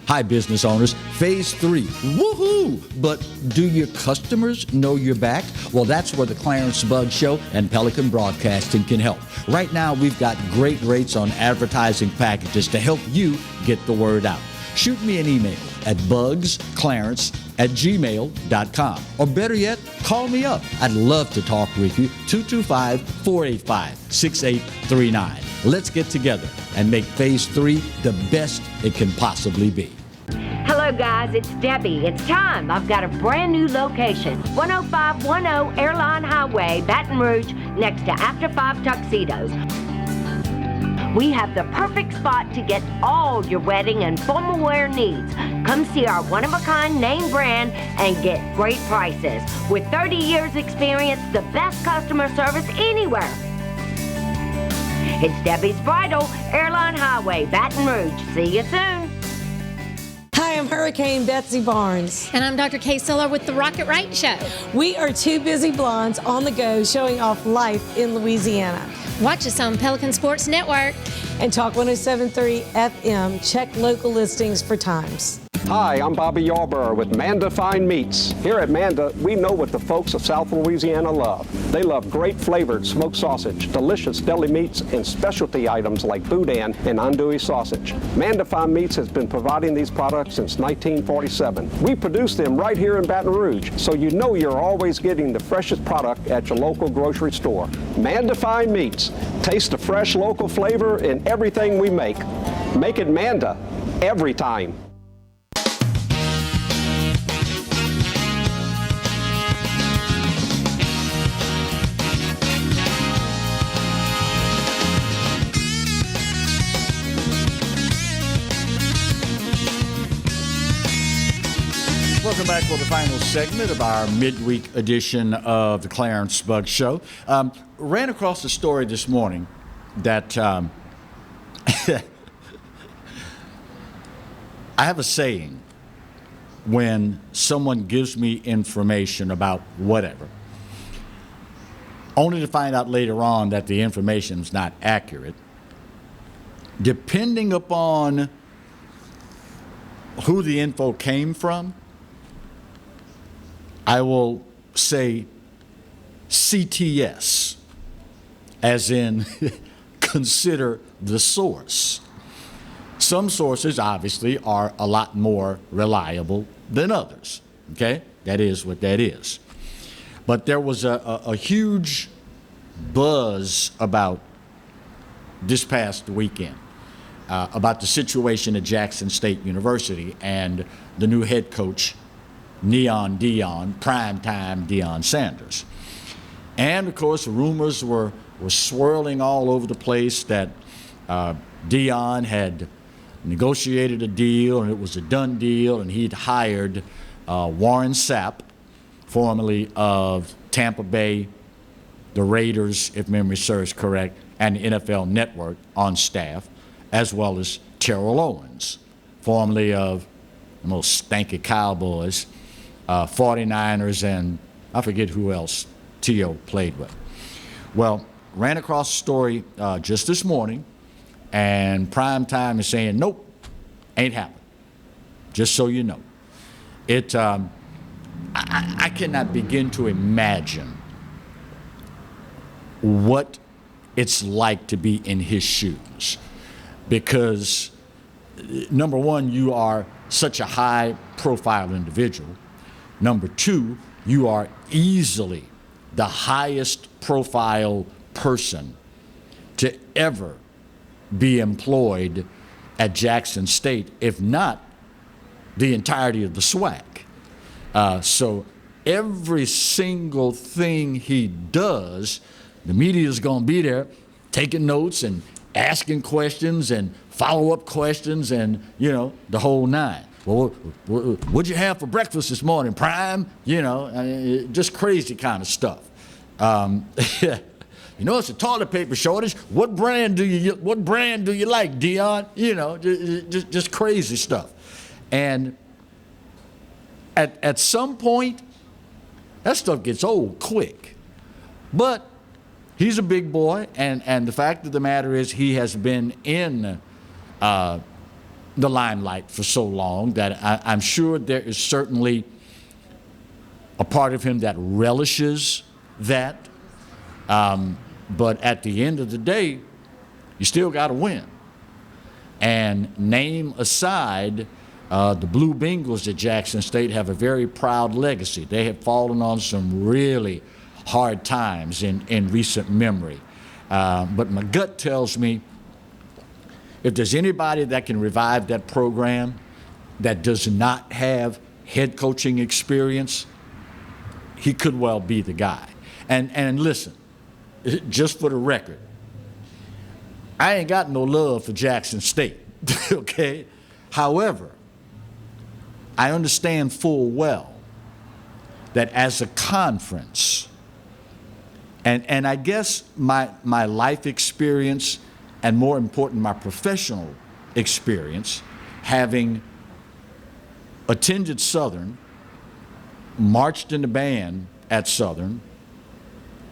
Hi, business owners. Phase 3. Woohoo! But do your customers know you're back? Well, that's where the Clarence Bug Show and Pelican Broadcasting can help. Right now, we've got great rates on advertising packages to help you get the word out. Shoot me an email at bugsclarence@gmail.com. Or better yet, call me up. I'd love to talk with you. 225-485-6839. Let's get together and make Phase 3 the best it can possibly be. Hello, guys. It's Debbie. It's time. I've got a brand new location. 10510 Airline Highway, Baton Rouge, next to After 5 Tuxedos. We have the perfect spot to get all your wedding and formal wear needs. Come see our one-of-a-kind name brand and get great prices. With 30 years experience, the best customer service anywhere. It's Debbie's Bridal, Airline Highway, Baton Rouge. See you soon. Hi, I'm Hurricane Betsy Barnes. And I'm Dr. Kay Siller with the Rocket Right Show. We are two busy blondes on the go showing off life in Louisiana. Watch us on Pelican Sports Network. And Talk 107.3 FM. Check local listings for times. Hi, I'm Bobby Yarborough with Manda Fine Meats. Here at Manda, we know what the folks of South Louisiana love. They love great flavored smoked sausage, delicious deli meats, and specialty items like boudin and andouille sausage. Manda Fine Meats has been providing these products since 1947. We produce them right here in Baton Rouge, so you know you're always getting the freshest product at your local grocery store. Manda Fine Meats. Taste the fresh local flavor in everything we make. Make it Manda every time. Welcome back for the final segment of our midweek edition of the Clarence Bug Show. Ran across a story this morning that I have a saying when someone gives me information about whatever, only to find out later on that the information is not accurate. depending upon who the info came from, I will say CTS, as in consider the source. Some sources obviously are a lot more reliable than others, okay? That is what that is. But there was a huge buzz about this past weekend about the situation at Jackson State University and the new head coach, Neon Deion, primetime Deion Sanders. And of course, rumors were swirling all over the place that Deion had negotiated a deal and it was a done deal, and he'd hired Warren Sept, formerly of Tampa Bay, the Raiders, if memory serves correct, and the NFL Network on staff, as well as Terrell Owens, formerly of the most stanky Cowboys, 49ers, and I forget who else T.O. played with. Well, ran across a story just this morning, and Primetime is saying, nope, ain't happened. Just so you know. I cannot begin to imagine what it's like to be in his shoes, because number one, you are such a high profile individual. Number two, you are easily the highest profile person to ever be employed at Jackson State, if not the entirety of the SWAC. So every single thing he does, the media is going to be there taking notes and asking questions and follow-up questions and, you know, the whole nine. Well, what'd you have for breakfast this morning, Prime? You know, just crazy kind of stuff. You know, it's a toilet paper shortage. What brand do you like, Deion? You know, just crazy stuff. And at some point, that stuff gets old quick. But he's a big boy, and the fact of the matter is he has been in the limelight for so long that I'm sure there is certainly a part of him that relishes that. But at the end of the day, you still got to win. And name aside, the Blue Bengals at Jackson State have a very proud legacy. They have fallen on some really hard times in recent memory. But my gut tells me if there's anybody that can revive that program that does not have head coaching experience, he could well be the guy. And listen, just for the record, I ain't got no love for Jackson State, okay? However, I understand full well that as a conference, and I guess my life experience, and more important, my professional experience, having attended Southern, marched in the band at Southern,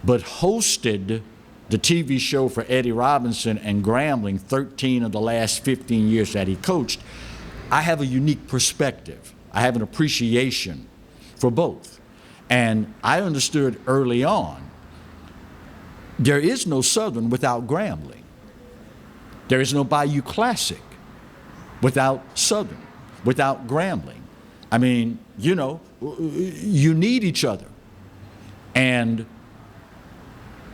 but hosted the TV show for Eddie Robinson and Grambling 13 of the last 15 years that he coached, I have a unique perspective. I have an appreciation for both. And I understood early on, there is no Southern without Grambling. There is no Bayou Classic without Southern, without Grambling. I mean, you know, you need each other. And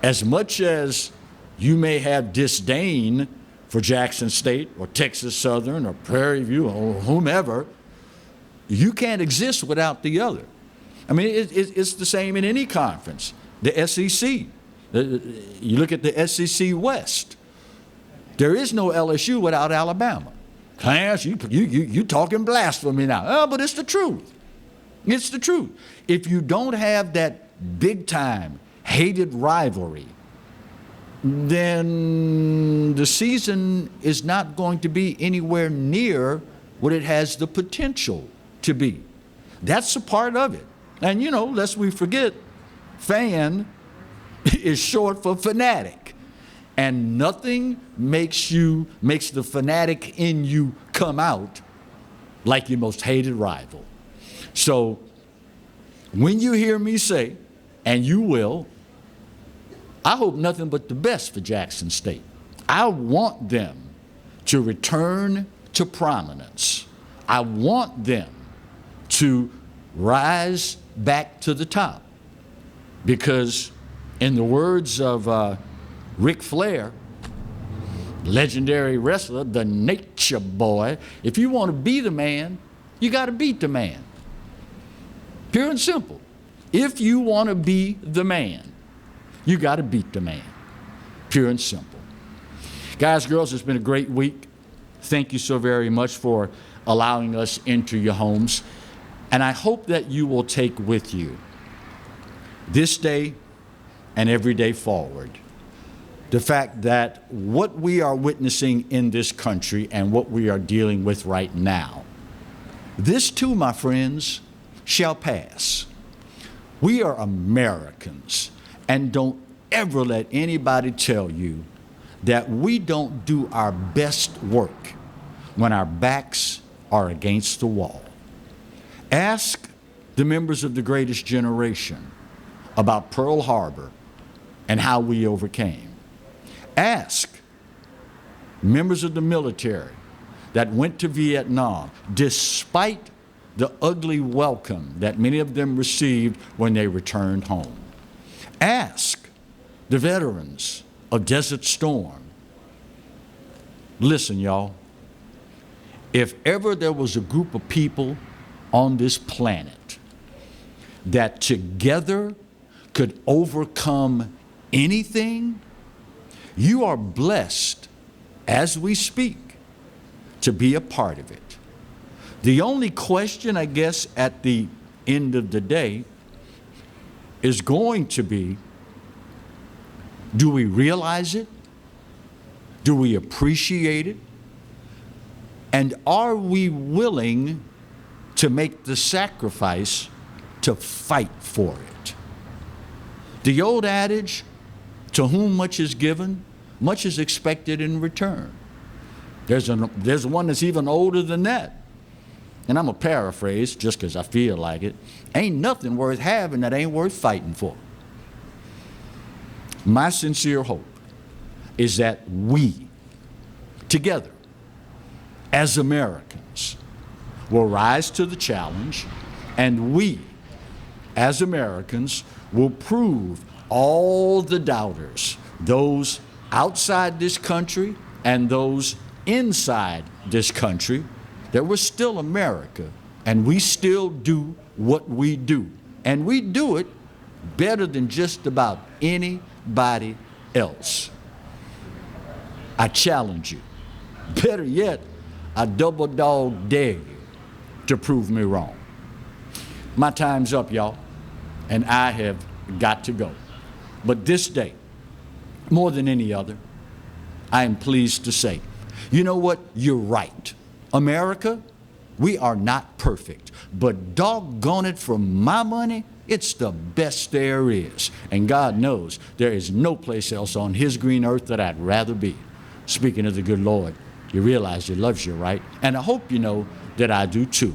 as much as you may have disdain for Jackson State or Texas Southern or Prairie View or whomever, you can't exist without the other. I mean, it's the same in any conference. The SEC, you look at the SEC West. There is no LSU without Alabama. Clarence, you talking blasphemy now. Oh, but it's the truth. It's the truth. If you don't have that big-time, hated rivalry, then the season is not going to be anywhere near what it has the potential to be. That's a part of it. And, you know, lest we forget, fan is short for fanatic. And nothing makes the fanatic in you come out like your most hated rival. So when you hear me say, and you will, I hope nothing but the best for Jackson State. I want them to return to prominence. I want them to rise back to the top. Because in the words of Ric Flair, legendary wrestler, the Nature Boy, if you want to be the man, you got to beat the man. Pure and simple. If you want to be the man, you got to beat the man. Pure and simple. Guys, girls, it's been a great week. Thank you so very much for allowing us into your homes. And I hope that you will take with you this day and every day forward the fact that what we are witnessing in this country and what we are dealing with right now, this too, my friends, shall pass. We are Americans, and don't ever let anybody tell you that we don't do our best work when our backs are against the wall. Ask the members of the greatest generation about Pearl Harbor and how we overcame. Ask members of the military that went to Vietnam, despite the ugly welcome that many of them received when they returned home. Ask the veterans of Desert Storm. Listen, y'all, if ever there was a group of people on this planet that together could overcome anything, you are blessed as we speak to be a part of it. The only question, I guess, at the end of the day is going to be, do we realize it? Do we appreciate it? And are we willing to make the sacrifice to fight for it? The old adage, to whom much is given, much is expected in return. There's one that's even older than that. And I'm going to paraphrase just because I feel like it. Ain't nothing worth having that ain't worth fighting for. My sincere hope is that we, together, as Americans, will rise to the challenge, and we, as Americans, will prove all the doubters, those outside this country and those inside this country, that we're still America, and we still do what we do. And we do it better than just about anybody else. I challenge you. Better yet, I double dog dare you to prove me wrong. My time's up, y'all, and I have got to go. But this day, more than any other, I am pleased to say, you know what? You're right. America, we are not perfect, but doggone it, for my money, it's the best there is. And God knows there is no place else on his green earth that I'd rather be. Speaking of the good Lord, you realize he loves you, right? And I hope you know that I do too.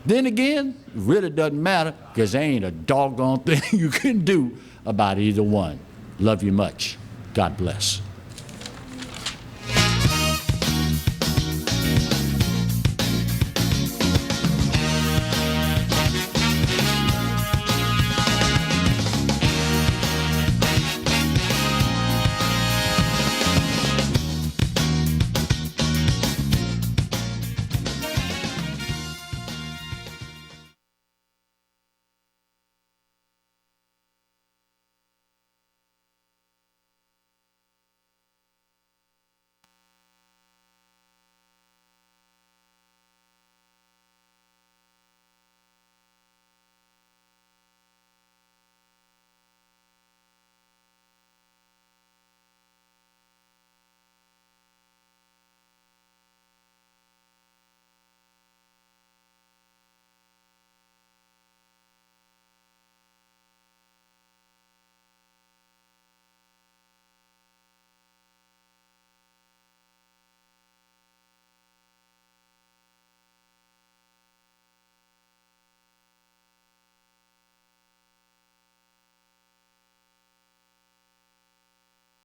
Then again, it really doesn't matter, because there ain't a doggone thing you can do about either one. Love you much. God bless.